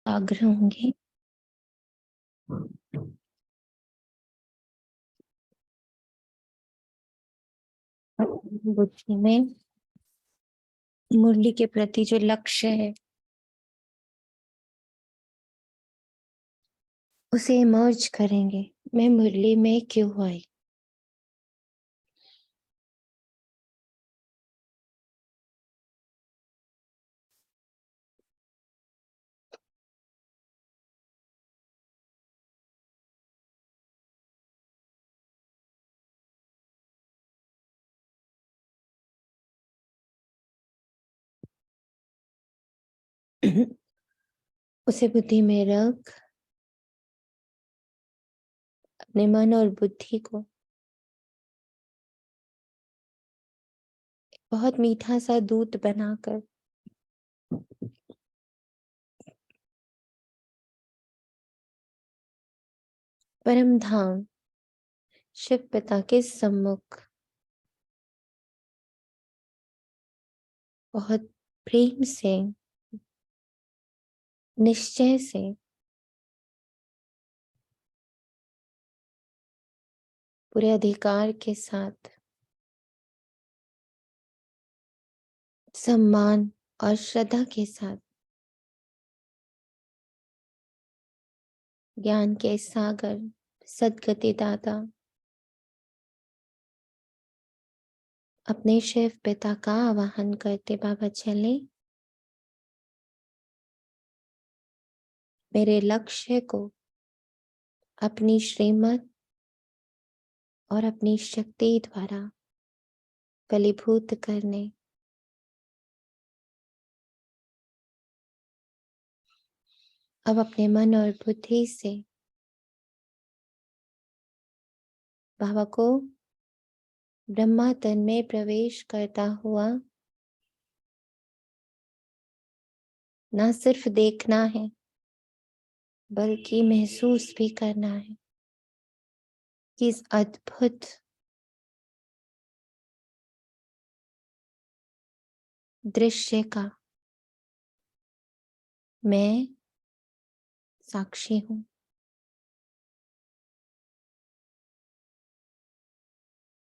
आग्रह होंगे। बुद्धि में मुरली के प्रति जो लक्ष्य है उसे मर्ज करेंगे। मैं मुरली में क्यों आई? उसे बुद्धि में रख अपने मन और बुद्धि को बहुत मीठा सा दूध बनाकर परम धाम शिव पिता के सम्मुख बहुत प्रेम से, निश्चय से, पूरे अधिकार के साथ, सम्मान और श्रद्धा के साथ ज्ञान के सागर सद्गति दाता अपने शिव पिता का आवाहन करते बाबा चले। मेरे लक्ष्य को अपनी श्रीमत और अपनी शक्ति द्वारा फलीभूत करने अब अपने मन और बुद्धि से बाबा को ब्रह्मा तन में प्रवेश करता हुआ ना सिर्फ देखना है बल्कि महसूस भी करना है कि इस अद्भुत दृश्य का मैं साक्षी हूं।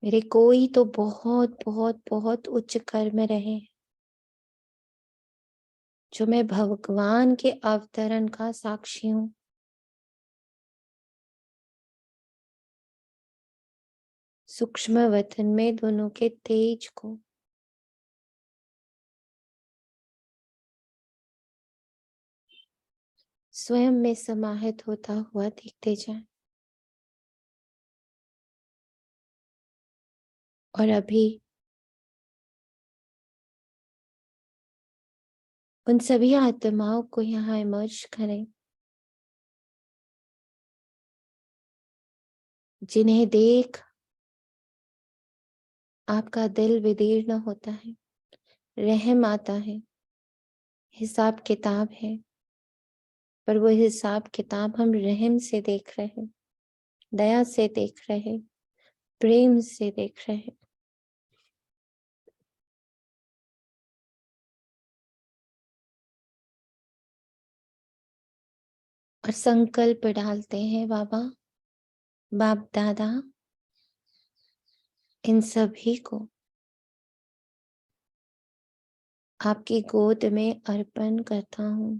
मेरे कोई तो बहुत बहुत बहुत उच्च कर्म रहे जो मैं भगवान के अवतरण का साक्षी हूं। सूक्ष्म वतन में दोनों के तेज को स्वयं में समाहित होता हुआ देखते जाएं। और अभी उन सभी आत्माओं को यहाँ इमर्ज करें जिन्हें देख आपका दिल विदीर्ण होता है, रहम आता है, हिसाब किताब है, पर वो हिसाब किताब हम रहम से देख रहे हैं, दया से देख रहे हैं, प्रेम से देख रहे हैं। और संकल्प डालते हैं बाबा, बाप दादा, इन सभी को आपकी गोद में अर्पण करता हूं।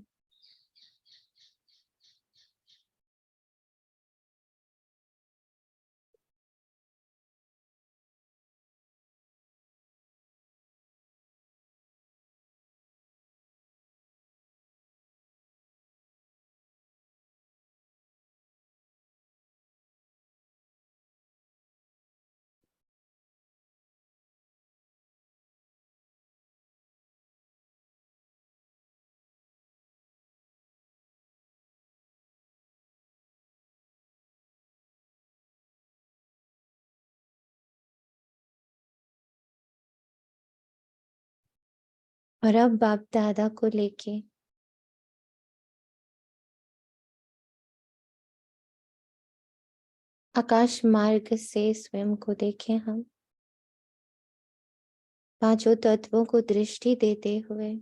और अब बाप दादा को लेके आकाश मार्ग से स्वयं को देखें हम, पांचों तत्वों को दृष्टि देते हुए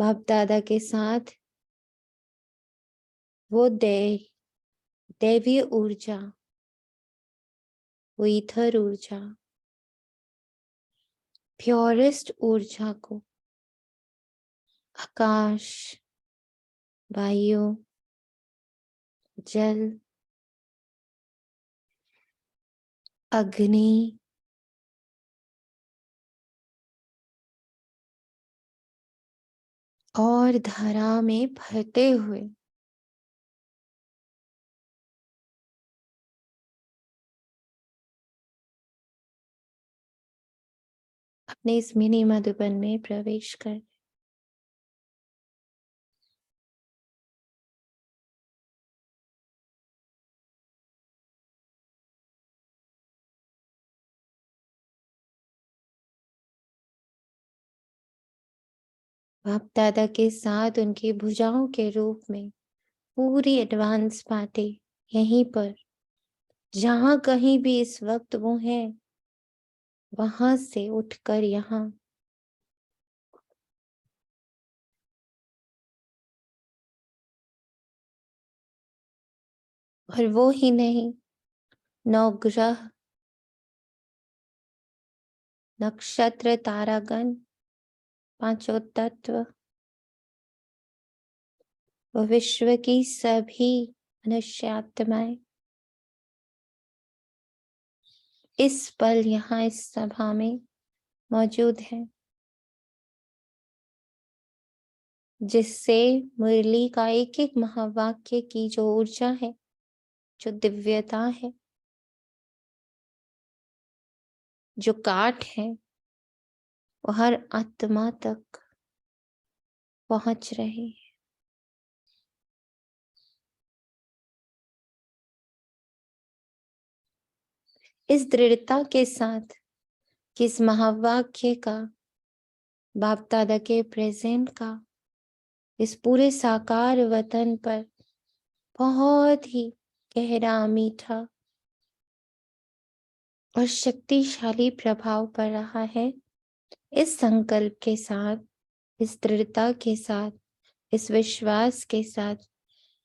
बाप दादा के साथ वो दैवीय ऊर्जा, वो ईथर ऊर्जा, प्योरेस्ट ऊर्जा को आकाश, वायु, जल, अग्नि, और धारा में भरते हुए अपने इस मिनी मधुबन में प्रवेश कर बाप दादा के साथ उनकी भुजाओं के रूप में पूरी एडवांस बातें यहीं पर, जहां कहीं भी इस वक्त वो है, वहां से उठकर यहाँ और वो ही नहीं, नवग्रह, नक्षत्र, तारागण, पांचों तत्व, वो विश्व की सभी मनुष्य आत्माएं इस पल यहाँ इस सभा में मौजूद है, जिससे मुरली का एक एक महावाक्य की जो ऊर्जा है, जो दिव्यता है, जो काट है, वो हर आत्मा तक पहुंच रही है। इस दृढ़ता के साथ कि इस महावाक्य का, बाप दादा के प्रेजेंट का इस पूरे साकार वतन पर बहुत ही गहरा, मीठा और शक्तिशाली प्रभाव पड़ रहा है। इस संकल्प के साथ, इस दृढ़ता के साथ, इस विश्वास के साथ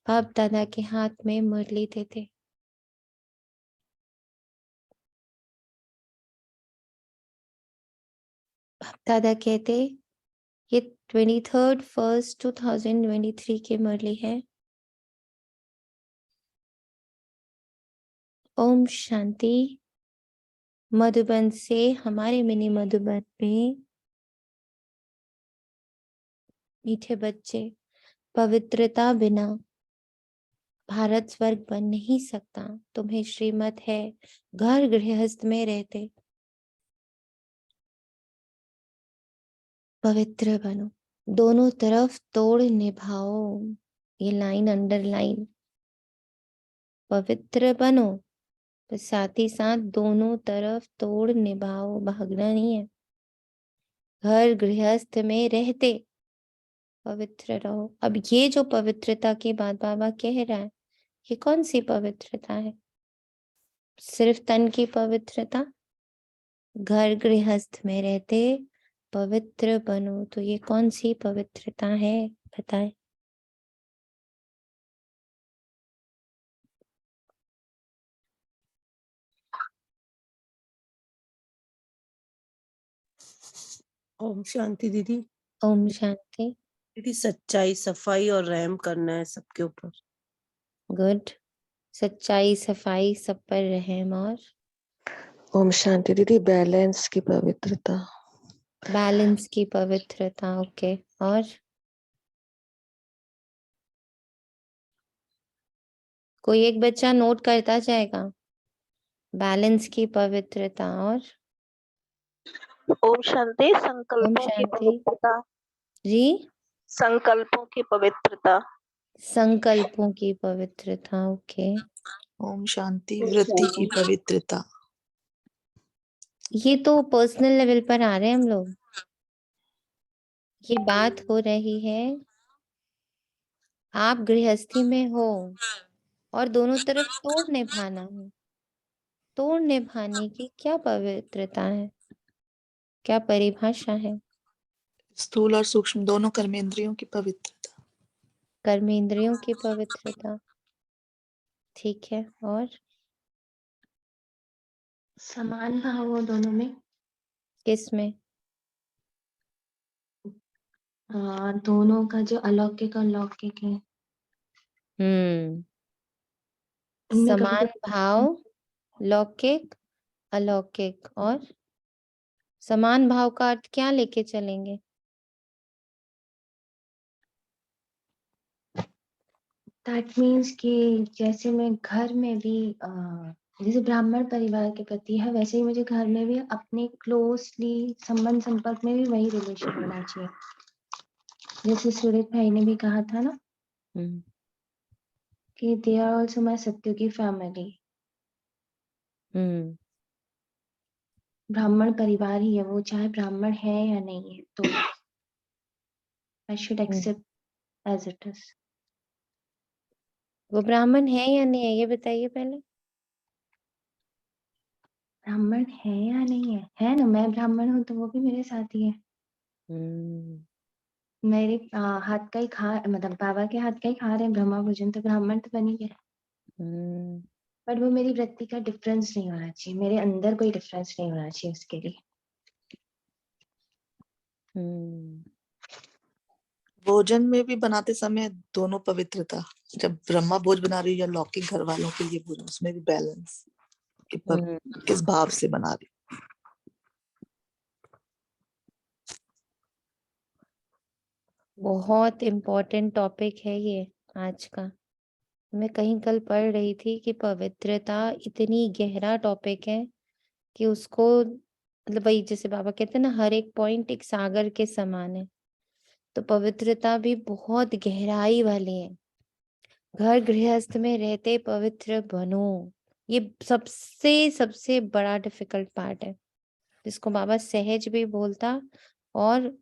बाप दादा के हाथ में मुरली देते। बाप दादा कहते ये 23/1/2023 की मुरली है। ओम शांति। मधुबन से हमारे मिनी मधुबन में मीठे बच्चे, पवित्रता बिना भारत स्वर्ग बन नहीं सकता। तुम्हें श्रीमत है, घर गृहस्थ में रहते पवित्र बनो, दोनों तरफ तोड़ निभाओ। ये लाइन अंडरलाइन, पवित्र बनो तो साथ ही साथ दोनों तरफ तोड़ निभाओ, भागना नहीं है। घर गृहस्थ में रहते पवित्र रहो। अब ये जो पवित्रता की बात बाबा कह रहा है, ये कौन सी पवित्रता है? सिर्फ तन की पवित्रता? घर गृहस्थ में रहते पवित्र बनो, तो ये कौन सी पवित्रता है, बताएं। ओम शांति दीदी। ओम शांति। दीदी सच्चाई, सफाई और रहम करना है सबके ऊपर। गुड। सच्चाई, सफाई, सब पर रहम और ओम शांति दीदी। बैलेंस की पवित्रता। बैलेंस की पवित्रता। ओके। और कोई एक बच्चा नोट करता जाएगा। बैलेंस की पवित्रता और ओम शांति। ओम संकल्पों की शांति पवित्रता। जी। संकल्पों की पवित्रता। संकल्पों की पवित्रता। ओके। ओम शांति। वृत्ति की पवित्रता। ये तो पर्सनल लेवल पर आ रहे हैं हम लोग। ये बात हो रही है, आप गृहस्थी में हो और दोनों तरफ तोड़ निभाना है। तोड़ निभाने की क्या पवित्रता है, क्या परिभाषा है? स्थूल और सूक्ष्म दोनों कर्मेंद्रियों की पवित्रता। कर्मेंद्रियों की पवित्रता। ठीक है, और समान भाव हो दोनों में। किसमें? दोनों का जो अलौकिक और लौकिक है, इनमें कभी समान भाव, लौकिक, अलौकिक। और समान भाव का अर्थ क्या लेके चलेंगे? दैट मीन्स कि जैसे मैं घर में भी जैसे ब्राह्मण परिवार के प्रति है, वैसे ही मुझे घर में भी अपने क्लोजली संबंध संपर्क में भी वही रिलेशन होना चाहिए। जैसे सूरज भाई ने भी कहा था ना हम्म, कि दे आर ऑल्सो माई सत्युगी फैमिली। ब्राह्मण परिवार ही है वो, चाहे ब्राह्मण है या नहीं है, तो I should accept as it is. वो ब्राह्मण है या नहीं है ये बताइए पहले। ब्राह्मण है या नहीं है ना। मैं ब्राह्मण हूँ तो वो भी मेरे साथ ही है। मेरे हाथ का ही खा, मतलब बाबा के हाथ का ही खा रहे हैं ब्रह्मा भोजन, तो ब्राह्मण तो बन ही गए। पर वो मेरी वृत्ति का डिफरेंस नहीं होना चाहिए, मेरे अंदर कोई डिफरेंस नहीं होना चाहिए उसके लिए। भोजन में भी बनाते समय दोनों पवित्रता, जब ब्रह्मा भोज बना रही है या लौकिक घर वालों के लिए भोजन, उसमें भी बैलेंस कि किस भाव से बना रही। बहुत इम्पोर्टेंट टॉपिक है ये आज का। मैं कहीं कल पढ़ रही थी कि पवित्रता इतनी गहरा टॉपिक है कि उसको, मतलब वही जैसे बाबा कहते हैं ना, हर एक पॉइंट एक सागर के समान है। तो पवित्रता भी बहुत गहराई वाली है। घर गृहस्थ में रहते पवित्र बनो, ये सबसे सबसे बड़ा डिफिकल्ट पार्ट है, जिसको बाबा सहज भी बोलता, और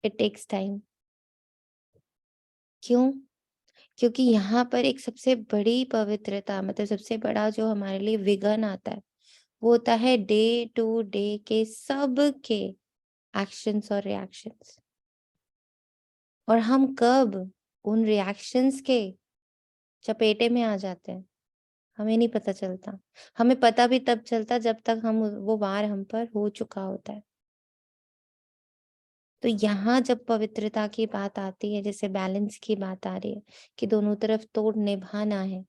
इट टेक्स टाइम। क्यों? क्योंकि यहाँ पर एक सबसे बड़ी पवित्रता, मतलब सबसे बड़ा जो हमारे लिए विघन आता है, वो होता है डे टू डे के सब के एक्शंस और रिएक्शंस। और हम कब उन रिएक्शंस के चपेटे में आ जाते हैं हमें नहीं पता चलता। हमें पता भी तब चलता जब तक वो वार हम पर हो चुका होता है। तो यहाँ जब पवित्रता की बात आती है, जैसे बैलेंस की बात आ रही है कि दोनों तरफ तोड़ निभाना है,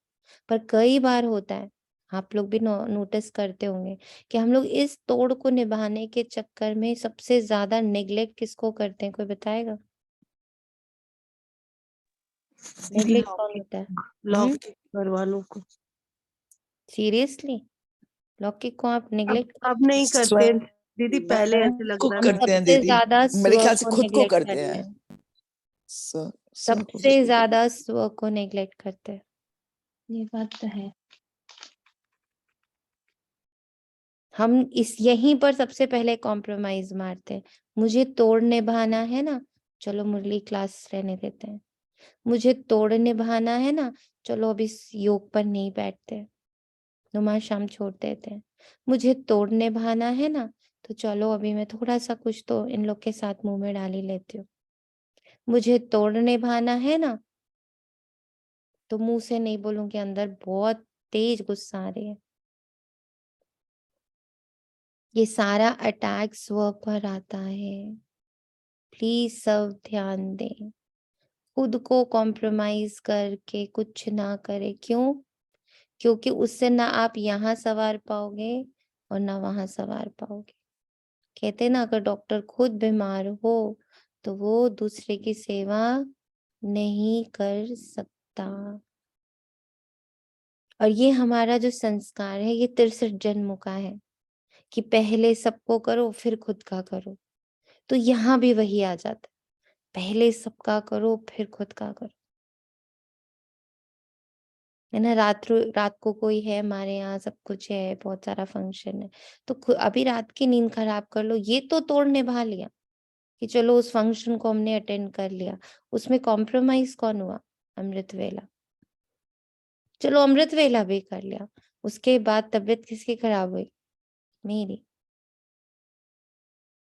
पर कई बार होता है, आप लोग भी नोटिस करते होंगे कि हम लोग इस तोड़ को निभाने के चक्कर में सबसे ज्यादा नेग्लेक्ट किसको करते हैं? कोई बताएगा? नेग्लेक्ट कौन होता है? लौकिक घर वालों को। सीरियसली? लौकिक को आप नेग्लेक्ट अब नहीं करते दीदी, पहले ऐसे को लगता था। करते हैं सबसे दीदी, ज्यादा मेरे स्व ख्याल से को खुद को नेग्लेक्ट करते करते हैं। हैं। सबसे ज्यादा स्व को नेग्लेक्ट करते हैं। ये बात तो है। हम यहीं पर सबसे पहले कॉम्प्रोमाइज मारते हैं। मुझे तोड़ निभाना है ना, चलो मुरली क्लास रहने देते हैं। मुझे तोड़ निभाना है ना, चलो अभी इस योग पर नहीं बैठते, नुमा शाम छोड़ देते हैं। मुझे तोड़ निभाना है ना, तो चलो अभी मैं थोड़ा सा कुछ तो इन लोग के साथ मुंह में डाल ही लेती हूँ। मुझे तोड़ निभाना है ना, तो मुंह से नहीं बोलूंगी, अंदर बहुत तेज गुस्सा आ रही है। ये सारा अटैक स्व पर आता है। प्लीज सब ध्यान दें, खुद को कॉम्प्रोमाइज करके कुछ ना करें। क्यों? क्योंकि उससे ना आप यहाँ सवार पाओगे और ना वहां सवार पाओगे। कहते ना, अगर डॉक्टर खुद बीमार हो तो वो दूसरे की सेवा नहीं कर सकता। और ये हमारा जो संस्कार है, ये 63 जन्मों का है कि पहले सबको करो फिर खुद का करो। तो यहाँ भी वही आ जाता है, पहले सबका करो फिर खुद का करो। है ना, रात को कोई है हमारे यहाँ, सब कुछ है, बहुत सारा फंक्शन है, तो अभी रात की नींद खराब कर लो, ये तो तोड़ निभा लिया कि चलो उस फंक्शन को हमने अटेंड कर लिया। उसमें कॉम्प्रोमाइज कौन हुआ? अमृत वेला। चलो अमृत वेला भी कर लिया, उसके बाद तबीयत किसकी खराब हुई? मेरी।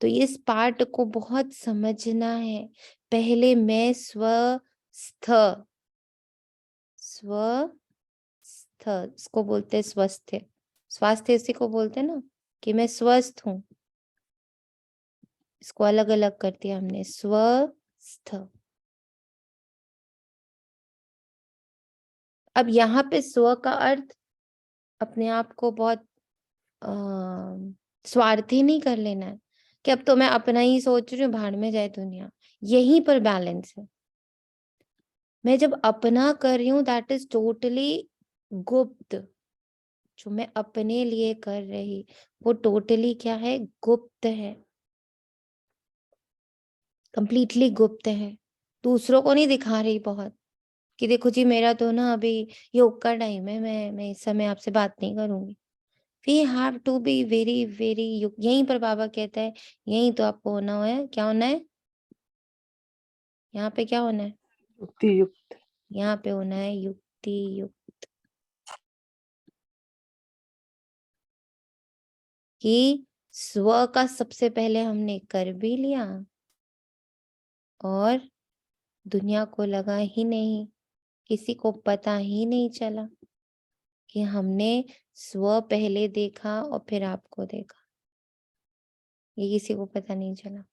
तो इस पार्ट को बहुत समझना है। पहले मैं स्वस्थ, इसको बोलते हैं स्वास्थ्य। स्वास्थ्य इसी को बोलते हैं ना, कि मैं स्वस्थ हूँ। इसको अलग अलग कर दिया हमने, स्वस्थ। अब यहाँ पे स्व का अर्थ अपने आप को बहुत स्वार्थी नहीं कर लेना है कि अब तो मैं अपना ही सोच रही हूँ, भाड़ में जाए दुनिया। यहीं पर बैलेंस है। मैं जब अपना कर रही हूँ दैट इज टोटली गुप्त। जो मैं अपने लिए कर रही वो टोटली क्या है, गुप्त है, कंप्लीटली गुप्त है। दूसरों को नहीं दिखा रही बहुत कि देखो जी मेरा तो ना अभी योग का टाइम है, मैं इस समय आपसे बात नहीं करूंगी। We have to be very very युक्त। यहीं पर बाबा कहता है यहीं तो आपको होना है। क्या होना है यहाँ पे, क्या होना है युक्ति युक्त। यहाँ पे होना है युक्ति युक्त। कि स्व का सबसे पहले हमने कर भी लिया और दुनिया को लगा ही नहीं, किसी को पता ही नहीं चला कि हमने स्व पहले देखा और फिर आपको देखा। ये किसी को पता नहीं चला।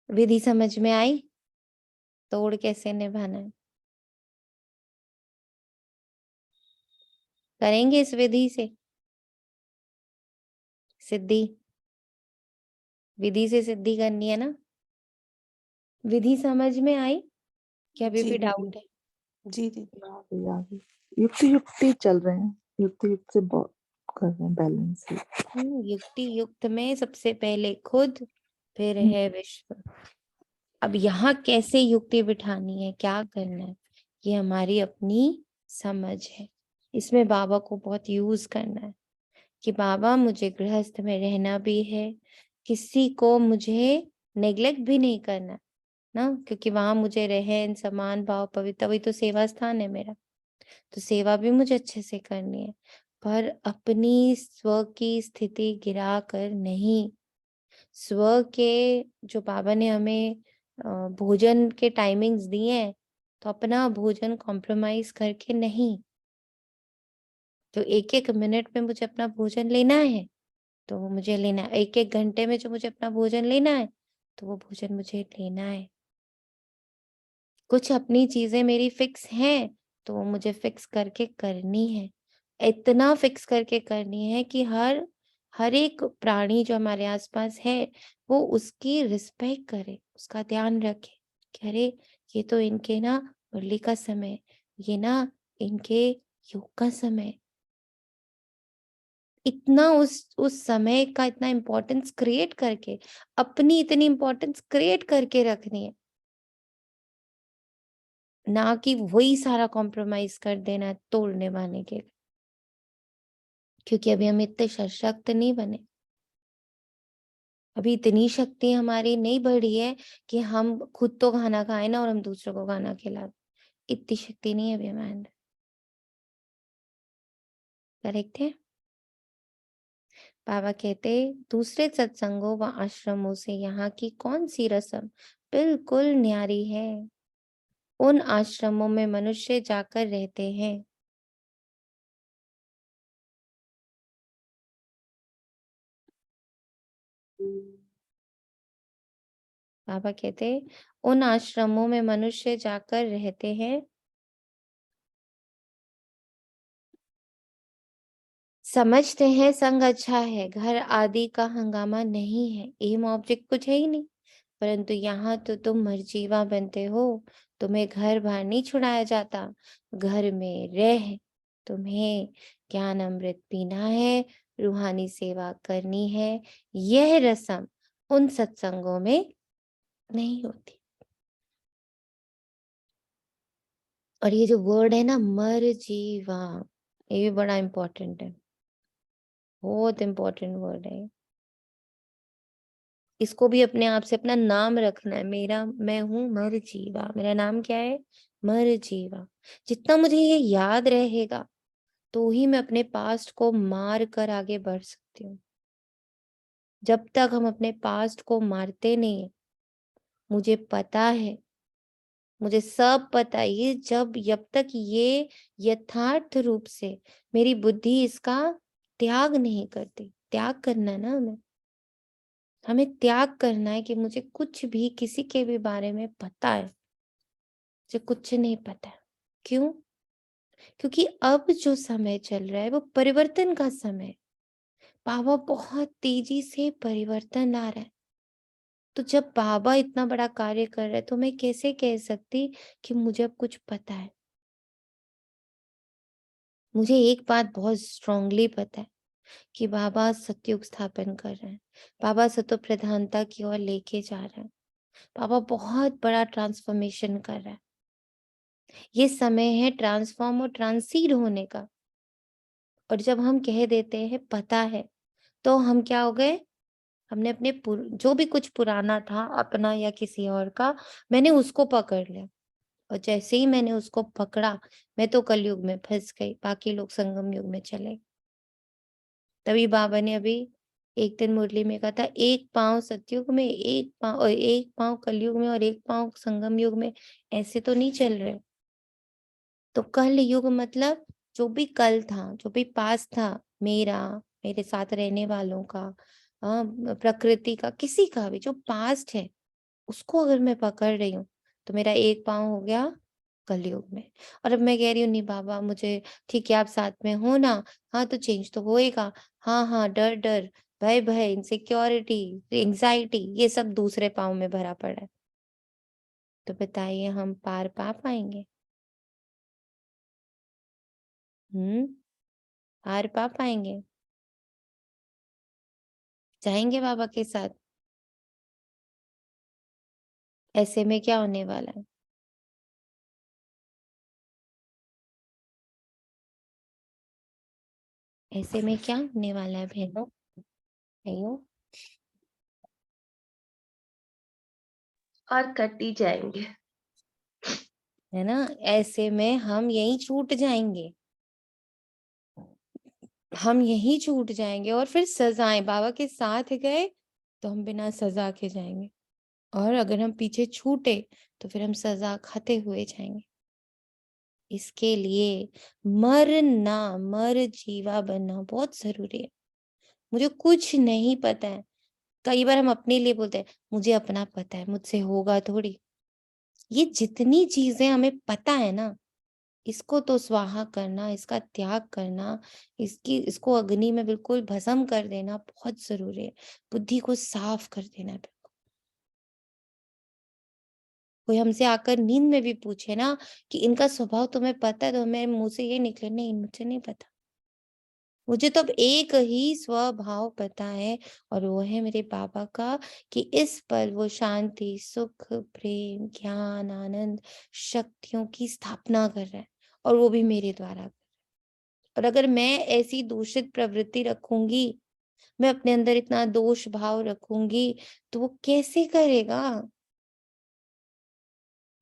विधि समझ में आई? तोड़ कैसे निभाना है करेंगे इस विधि से सिद्धि। विधि से सिद्धि करनी है ना। विधि समझ में आई क्या? अभी जी भी दीदी, डाउट है? जी दीदी। आ गई। युक्ति युक्ति चल रहे हैं, युक्ति युक्त से बहुत कर रहे हैं बैलेंस। युक्ति युक्त में सबसे पहले खुद, फिर है विश्व। अब यहाँ कैसे युक्ति बिठानी है, क्या करना है, ये हमारी अपनी समझ है। इसमें बाबा को बहुत यूज करना है कि बाबा मुझे गृहस्थ में रहना भी है, किसी को मुझे नेग्लेक्ट भी नहीं करना ना, क्योंकि वहां मुझे रहन समान भाव पवित्र, वही तो सेवा स्थान है मेरा, तो सेवा भी मुझे अच्छे से करनी है। पर अपनी स्व की स्थिति गिरा कर नहीं। स्व के जो बाबा ने हमें भोजन के टाइमिंग्स दिए हैं, तो अपना भोजन कॉम्प्रोमाइज करके नहीं। जो एक एक मिनट में मुझे अपना भोजन लेना है तो वो मुझे लेना है, एक एक घंटे में जो मुझे अपना भोजन लेना है तो वो भोजन मुझे लेना है। कुछ अपनी चीजें मेरी फिक्स हैं तो वो मुझे फिक्स करके करनी है। इतना फिक्स करके करनी है कि हर एक प्राणी जो हमारे आसपास है वो उसकी रिस्पेक्ट करे, उसका ध्यान रखे कि अरे ये तो इनके ना मुरली का समय, ये ना इनके योग का समय। इतना उस समय का इतना इम्पोर्टेंस क्रिएट करके, अपनी इतनी इम्पोर्टेंस क्रिएट करके रखनी है, ना कि वही सारा कॉम्प्रोमाइज कर देना तोड़ने मारने के लिए। क्योंकि अभी हम इतने सशक्त नहीं बने, अभी इतनी शक्ति हमारी नहीं बढ़ी है कि हम खुद तो खाना खाए ना और हम दूसरों को खाना खिला दें। इतनी शक्ति नहीं है अभी हमारे अंदर। करेक्ट है? बाबा कहते दूसरे सत्संगों व आश्रमों से यहाँ की कौन सी रस्म बिल्कुल न्यारी है। उन आश्रमों में मनुष्य जाकर रहते हैं। बाबा कहते उन आश्रमों में मनुष्य जाकर रहते हैं, समझते हैं संग अच्छा है, घर आदि का हंगामा नहीं है, एम ऑब्जेक्ट कुछ है ही नहीं। परंतु यहाँ तो तुम मरजीवा बनते हो, तुम्हें घर बार नहीं छुड़ाया जाता। घर में रह तुम्हें ज्ञान अमृत पीना है, रूहानी सेवा करनी है। यह रस्म उन सत्संगों में नहीं होती। और ये जो वर्ड है ना मरजीवा, ये भी बड़ा इंपॉर्टेंट है, बहुत इंपॉर्टेंट वर्ड है। इसको भी अपने आप से अपना नाम रखना है। मैं हूँ मरजीवा, मेरा नाम क्या है? मरजीवा। जितना मुझे ये याद रहेगा तो ही मैं अपने पास्ट को मार कर आगे बढ़ सकती हूँ। जब तक हम अपने पास्ट को मारते नहीं है, मुझे पता है, मुझे सब पता है, ये जब तक ये यथार्थ रूप से मेरी बुद्धि इसका त्याग नहीं करती। त्याग करना है ना हमें त्याग करना है कि मुझे कुछ भी किसी के भी बारे में पता है, मुझे कुछ नहीं पता है। क्यों? क्योंकि अब जो समय चल रहा है वो परिवर्तन का समय है। बाबा बहुत तेजी से परिवर्तन ला रहा है। तो जब बाबा इतना बड़ा कार्य कर रहे हैं तो मैं कैसे कह सकती कि मुझे अब कुछ पता है। मुझे एक बात बहुत स्ट्रांगली पता है कि बाबा सतयुग स्थापन कर रहे हैं, बाबा सतो प्रधानता की ओर लेके जा रहे हैं, बाबा बहुत बड़ा ट्रांसफॉर्मेशन कर रहा है। ये समय है ट्रांसफॉर्म और ट्रांसीड होने का। और जब हम कह देते हैं पता है, तो हम क्या हो गए, हमने अपने जो भी कुछ पुराना था अपना या किसी और का, मैंने उसको पकड़ लिया। और जैसे ही मैंने उसको पकड़ा, मैं तो कलयुग में फंस गई, बाकी लोग संगम युग में चले। तभी बाबा ने अभी एक दिन मुरली में कहा था, एक पाँव सतयुग में, एक पाँव कलयुग में और एक पाँव संगम युग में, ऐसे तो नहीं चल रहे। तो कल युग मतलब जो भी कल था, जो भी पास था, मेरा, मेरे साथ रहने वालों का, प्रकृति का, किसी का भी जो पास्ट है, उसको अगर मैं पकड़ रही हूँ तो मेरा एक पाँव हो गया कलयुग में। और अब मैं कह रही हूँ नहीं बाबा मुझे, ठीक है आप साथ में हो ना, हाँ तो चेंज तो होएगा, हाँ हाँ डर डर, भय भय, इनसिक्योरिटी, एंजाइटी, ये सब दूसरे पाँव में भरा पड़ा है। तो बताइए हम पार पा पाएंगे? पार पा पाएंगे? जाएंगे बाबा के साथ? ऐसे में क्या होने वाला है? ऐसे में क्या होने वाला है बहनों भाइयों? और कट ही जाएंगे। है ना, ऐसे में हम यहीं छूट जाएंगे, हम यहीं छूट जाएंगे। और फिर सजाएं, बाबा के साथ गए तो हम बिना सजा के जाएंगे, और अगर हम पीछे छूटे तो फिर हम सजा खाते हुए जाएंगे। इसके लिए मरना, मर जीवा बनना बहुत जरूरी है। मुझे कुछ नहीं पता है। कई बार हम अपने लिए बोलते हैं मुझे अपना पता है, मुझसे होगा थोड़ी। ये जितनी चीजें हमें पता है ना, इसको तो स्वाहा करना, इसका त्याग करना, इसको अग्नि में बिल्कुल भस्म कर देना बहुत जरूरी है। बुद्धि को साफ कर देना है। कोई हमसे आकर नींद में भी पूछे ना कि इनका स्वभाव तुम्हें पता है, तो मेरे मुंह से ये निकले नहीं मुझे नहीं पता। मुझे तो अब एक ही स्वभाव पता है, और वो है मेरे बाबा का, कि इस पल वो शांति, सुख, प्रेम, ज्ञान, आनंद, शक्तियों की स्थापना कर रहा है, और वो भी मेरे द्वारा। और अगर मैं ऐसी दूषित प्रवृत्ति रखूंगी, मैं अपने अंदर इतना दोष भाव रखूंगी, तो वो कैसे करेगा?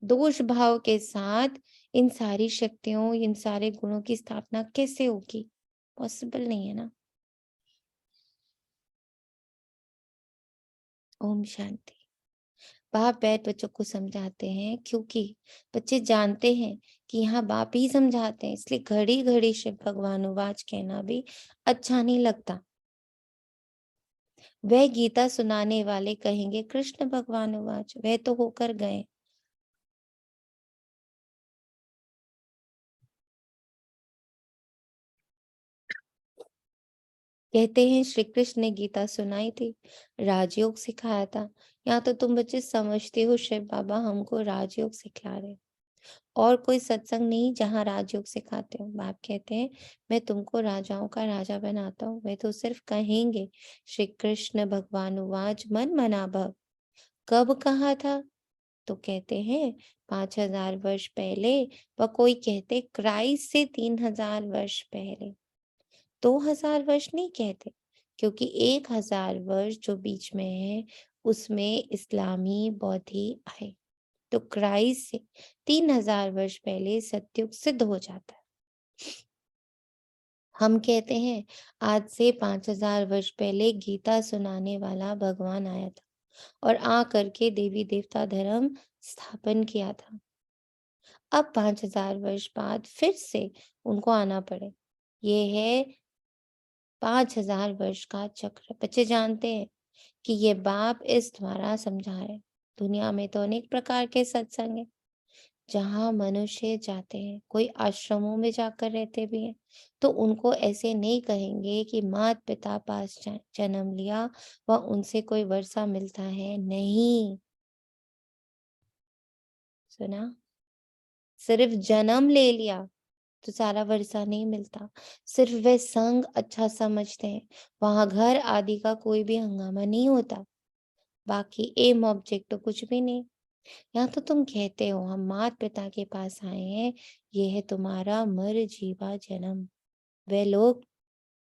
दोष भाव के साथ इन सारी शक्तियों, इन सारे गुणों की स्थापना कैसे होगी? पॉसिबल नहीं है ना। ओम शांति। बाप बैठ बच्चों को समझाते हैं, क्योंकि बच्चे जानते हैं कि यहाँ बाप ही समझाते हैं, इसलिए घड़ी घड़ी शिव भगवानुवाच कहना भी अच्छा नहीं लगता। वह गीता सुनाने वाले कहेंगे कृष्ण भगवानुवाच, वह तो होकर गए। कहते हैं श्री कृष्ण ने गीता सुनाई थी, राजयोग सिखाया था। यहाँ तो तुम बच्चे समझते हो शिव बाबा हमको राजयोग सिखा रहे, और कोई सत्संग नहीं जहाँ राजयोग सिखाते हो। बाप कहते हैं मैं तुमको राजाओं का राजा बनाता हूँ। वे तो सिर्फ कहेंगे श्री कृष्ण भगवानुवाच मन मना भव। कब कहा था? तो कहते हैं 5000 वर्ष पहले, व कोई कहते क्राइस्ट से 3000 वर्ष पहले। 2000 वर्ष नहीं कहते, क्योंकि 1000 वर्ष जो बीच में है उसमें इस्लामी बौद्धि आए। तो क्राइस्ट से 3000 वर्ष पहले सत्युग सिद्ध हो जाता है। हम कहते हैं आज से 5000 वर्ष पहले गीता सुनाने वाला भगवान आया था और आ करके देवी देवता धर्म स्थापन किया था। अब 5000 वर्ष बाद फिर से उनको आना पड़े, ये है 5000 वर्ष का चक्र। बच्चे जानते हैं कि ये बाप इस द्वारा समझा रहे। दुनिया में तो अनेक प्रकार के सत्संग हैं जहाँ मनुष्य जाते हैं, कोई आश्रमों में जाकर रहते भी हैं, तो उनको ऐसे नहीं कहेंगे कि माता पिता पास जन्म लिया व उनसे कोई वर्षा मिलता है, नहीं। सुना? सिर्फ जन्म ले लिया तो सारा वर्षा नहीं मिलता। सिर्फ वे संग अच्छा समझते हैं, वहां घर आदि का कोई भी हंगामा नहीं होता। बाकी एम ऑब्जेक्ट तो कुछ भी नहीं। यहाँ तो तुम कहते हो हम माता पिता के पास आए हैं, ये है तुम्हारा मर जीवा जन्म। वे लोग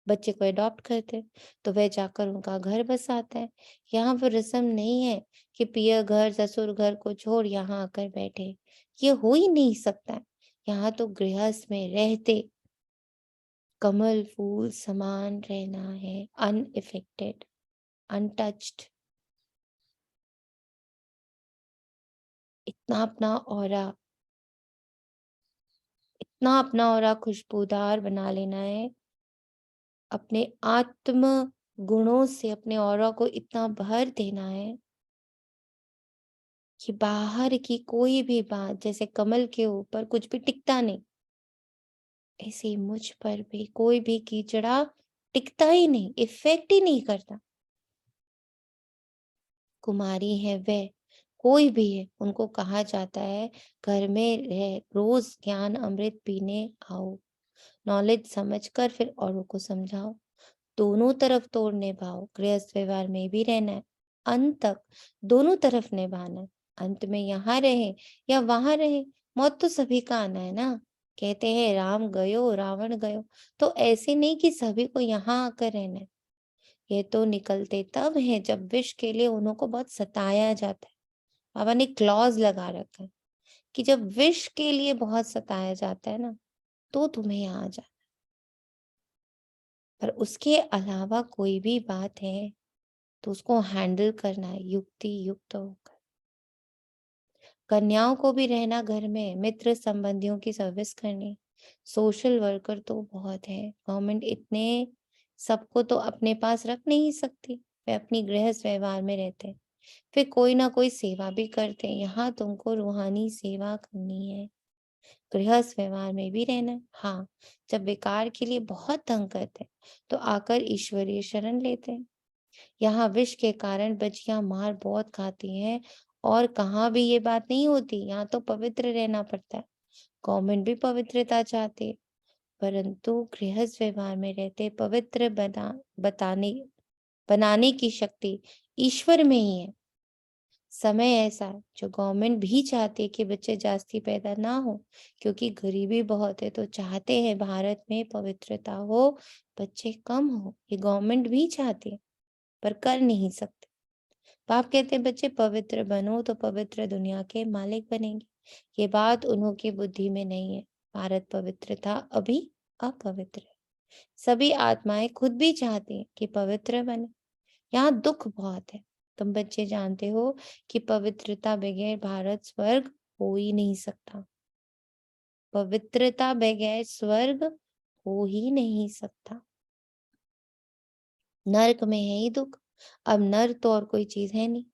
बच्चे को अडॉप्ट करते तो वह जाकर उनका घर बसाता है। यहाँ वो रस्म नहीं है कि पिया घर ससुर घर को छोड़ यहाँ आकर बैठे, ये हो ही नहीं सकता। यहाँ तो गृहस्थ में रहते कमल फूल समान रहना है, अनइफेक्टेड, अनटच्ड। इतना अपना ऑरा खुशबूदार बना लेना है, अपने आत्म गुणों से अपने ऑरा को इतना भर देना है कि बाहर की कोई भी बात, जैसे कमल के ऊपर कुछ भी टिकता नहीं, ऐसे ही मुझ पर भी कोई भी कीचड़ा टिकता ही नहीं, इफेक्ट ही नहीं करता। कुमारी है वह, कोई भी है, उनको कहा जाता है घर में रह, रोज ज्ञान अमृत पीने आओ, नॉलेज समझकर फिर औरों को समझाओ। दोनों तरफ तोड़ निभाओ, गृहस्थ व्यवहार में भी रहना है, अंत तक दोनों तरफ निभाना है। अंत में यहाँ रहे या वहां रहे, मौत तो सभी का आना है ना। कहते हैं राम गयो रावण गयो, तो ऐसे नहीं कि सभी को यहाँ आकर रहना है। ये तो निकलते तब है जब विष के लिए उन्हों को बहुत सताया जाता है। बाबा ने क्लॉज लगा रखा है कि जब विष के लिए बहुत सताया जाता है ना, तो तुम्हें यहाँ आ जाना। पर उसके अलावा कोई भी बात है तो उसको हैंडल करना है युक्ति युक्त होकर। कन्याओं को भी रहना घर में, मित्र संबंधियों की सर्विस करनी, सोशल वर्कर तो बहुत है। गवर्नमेंट इतने सबको तो अपने पास रख नहीं सकती, वे अपनी गृहस्थ व्यवहार में रहते हैं, फिर कोई ना कोई सेवा भी करते हैं। यहाँ तुमको रूहानी सेवा करनी है, गृहस्थ व्यवहार में भी रहना है। हाँ, जब बेकार के लिए बहुत तंग करते हैं तो आकर ईश्वरीय शरण लेते हैं। यहाँ विष के कारण बच्चियां मार बहुत खाती हैं और कहाँ भी ये बात नहीं होती। यहाँ तो पवित्र रहना पड़ता है। गवर्नमेंट भी पवित्रता चाहती है, परंतु गृहस्थ व्यवहार में रहते पवित्र बनाने की शक्ति ईश्वर में ही है। समय ऐसा है जो गवर्नमेंट भी चाहती है कि बच्चे जास्ती पैदा ना हो, क्योंकि गरीबी बहुत है, तो चाहते हैं भारत में पवित्रता हो, बच्चे कम हो। ये गवर्नमेंट भी चाहती है पर कर नहीं सकते। बाप कहते हैं बच्चे पवित्र बनो तो पवित्र दुनिया के मालिक बनेंगे। ये बात उन्हों की बुद्धि में नहीं है। भारत पवित्र था, अभी अपवित्र है। सभी आत्माएं खुद भी चाहती हैं कि पवित्र बने। यहाँ दुख बहुत है। तुम बच्चे जानते हो कि पवित्रता बगैर भारत स्वर्ग हो ही नहीं सकता। पवित्रता बगैर स्वर्ग हो ही नहीं सकता। नरक में है ही दुख। अब नर तो और कोई चीज है नहीं।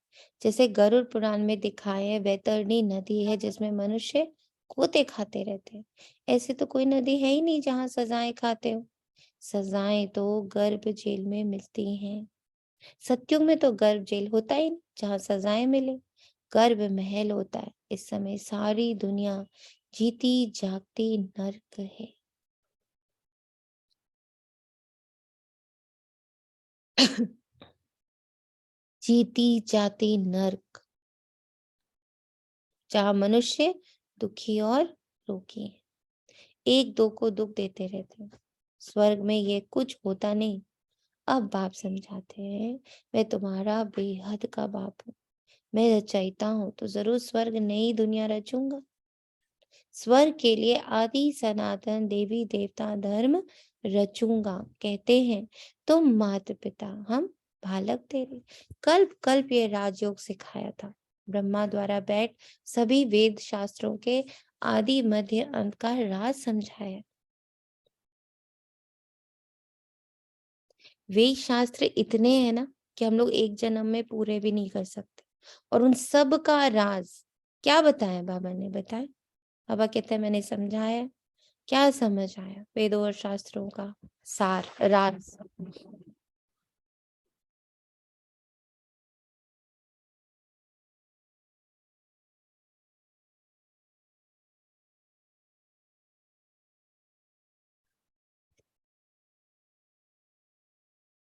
जैसे गरुड़ पुराण में दिखाए है वैतरणी नदी है जिसमें मनुष्य गोते खाते रहते हैं, ऐसे तो कोई नदी है ही नहीं जहाँ सजाएं खाते हो। सजाएं तो गर्भ जेल में मिलती हैं। सत्युग में तो गर्भ जेल होता ही नहीं जहाँ सजाएं मिले, गर्भ महल होता है। इस समय सारी दुनिया जीती जागती नरक है। जीती जाती नरक, जहाँ मनुष्य दुखी और रोगी है, एक दो को दुख देते रहते हैं। स्वर्ग में ये कुछ होता नहीं। अब बाप समझाते हैं मैं तुम्हारा बेहद का बाप हूँ, मैं रचयिता हूँ, तो जरूर स्वर्ग नई दुनिया रचूंगा। स्वर्ग के लिए आदि सनातन देवी देवता धर्म रचूंगा। कहते हैं तो माता पिता हम बालक तेरे। कल्प कल्प ये राजयोग सिखाया था। ब्रह्मा द्वारा बैठ सभी वेद शास्त्रों के आदि मध्य अंत का राज समझाया। वेद शास्त्र इतने हैं ना कि हम लोग एक जन्म में पूरे भी नहीं कर सकते। और उन सब का राज क्या बताया बाबा ने? बताया। बाबा कहते हैं मैंने समझाया। क्या समझ आया? वेदों और शास्त्रों का सार, राज।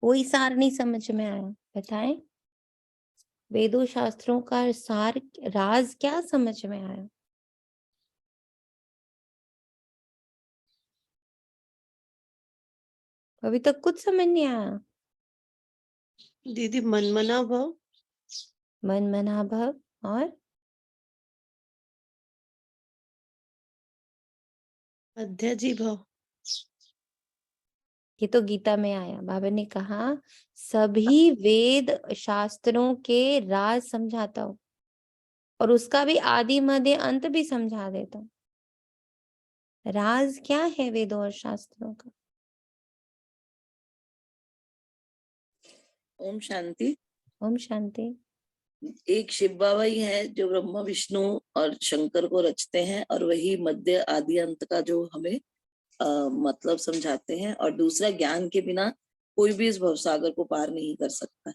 कोई सार नहीं समझ में आया? बताएं। वेदों शास्त्रों का सार, राज क्या समझ में आया? अभी तक कुछ समझ नहीं आया। दीदी मनमना भाव, मन मना भव और अध्याजी भाव। ये तो गीता में आया। बाबा ने कहा सभी वेद शास्त्रों के राज समझाता हूँ और उसका भी आदि मध्य अंत भी समझा देता हूँ। राज क्या है वेदों और शास्त्रों का? ओम शांति। ओम शांति। एक शिव बाबा ही है जो ब्रह्मा विष्णु और शंकर को रचते हैं और वही मध्य आदि अंत का जो हमें मतलब समझाते हैं, और दूसरा ज्ञान के बिना कोई भी इस भवसागर को पार नहीं कर सकता।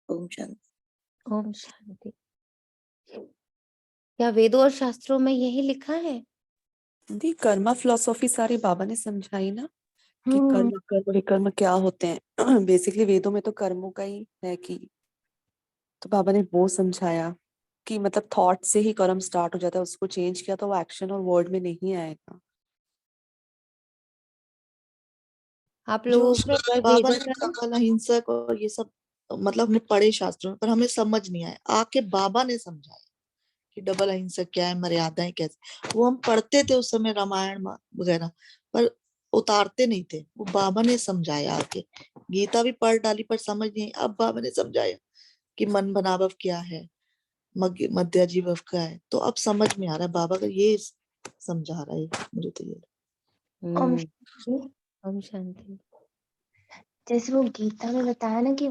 ओम शांति। ओम शांति। क्या वेदों और शास्त्रों में यही लिखा है? दी कर्मा फिलोसॉफी सारी बाबा ने समझाई ना, कि कर्म कर्म विकर्म क्या होते हैं। बेसिकली वेदों में तो कर्मों का ही है कि, तो बाबा ने वो समझाया कि मतलब थॉट से ही कर्म स्टार्ट हो जाता है, उसको चेंज किया तो वो एक्शन और वर्ड में नहीं आएगा। आप जो लोगों उसमें को अगर बाबा वेदों ने का नकल अहिंसक और ये सब मतलब हमने पढ़े शास्त्रों में, पर हमें समझ नहीं आया। आके बाबा ने समझाया कि डबल अहिंसक क्या है, मर्यादाएं कैसे। वो हम पढ़ते थे उस समय रामायण वगैरह, पर उतारते नहीं थे। वो बाबा ने समझाया आके। गीता भी पढ़ डाली पर समझ नहीं आई। अब बाबा ने समझाया कि मन बनावव क्या है, मध्याजीवव क्या है, तो अब समझ में आ रहा है। बाबा का ये समझा रहा है मुझे तो ये। ओम हम्म, शांति। ओम शांति। जैसे वो गीता में बताया ना कि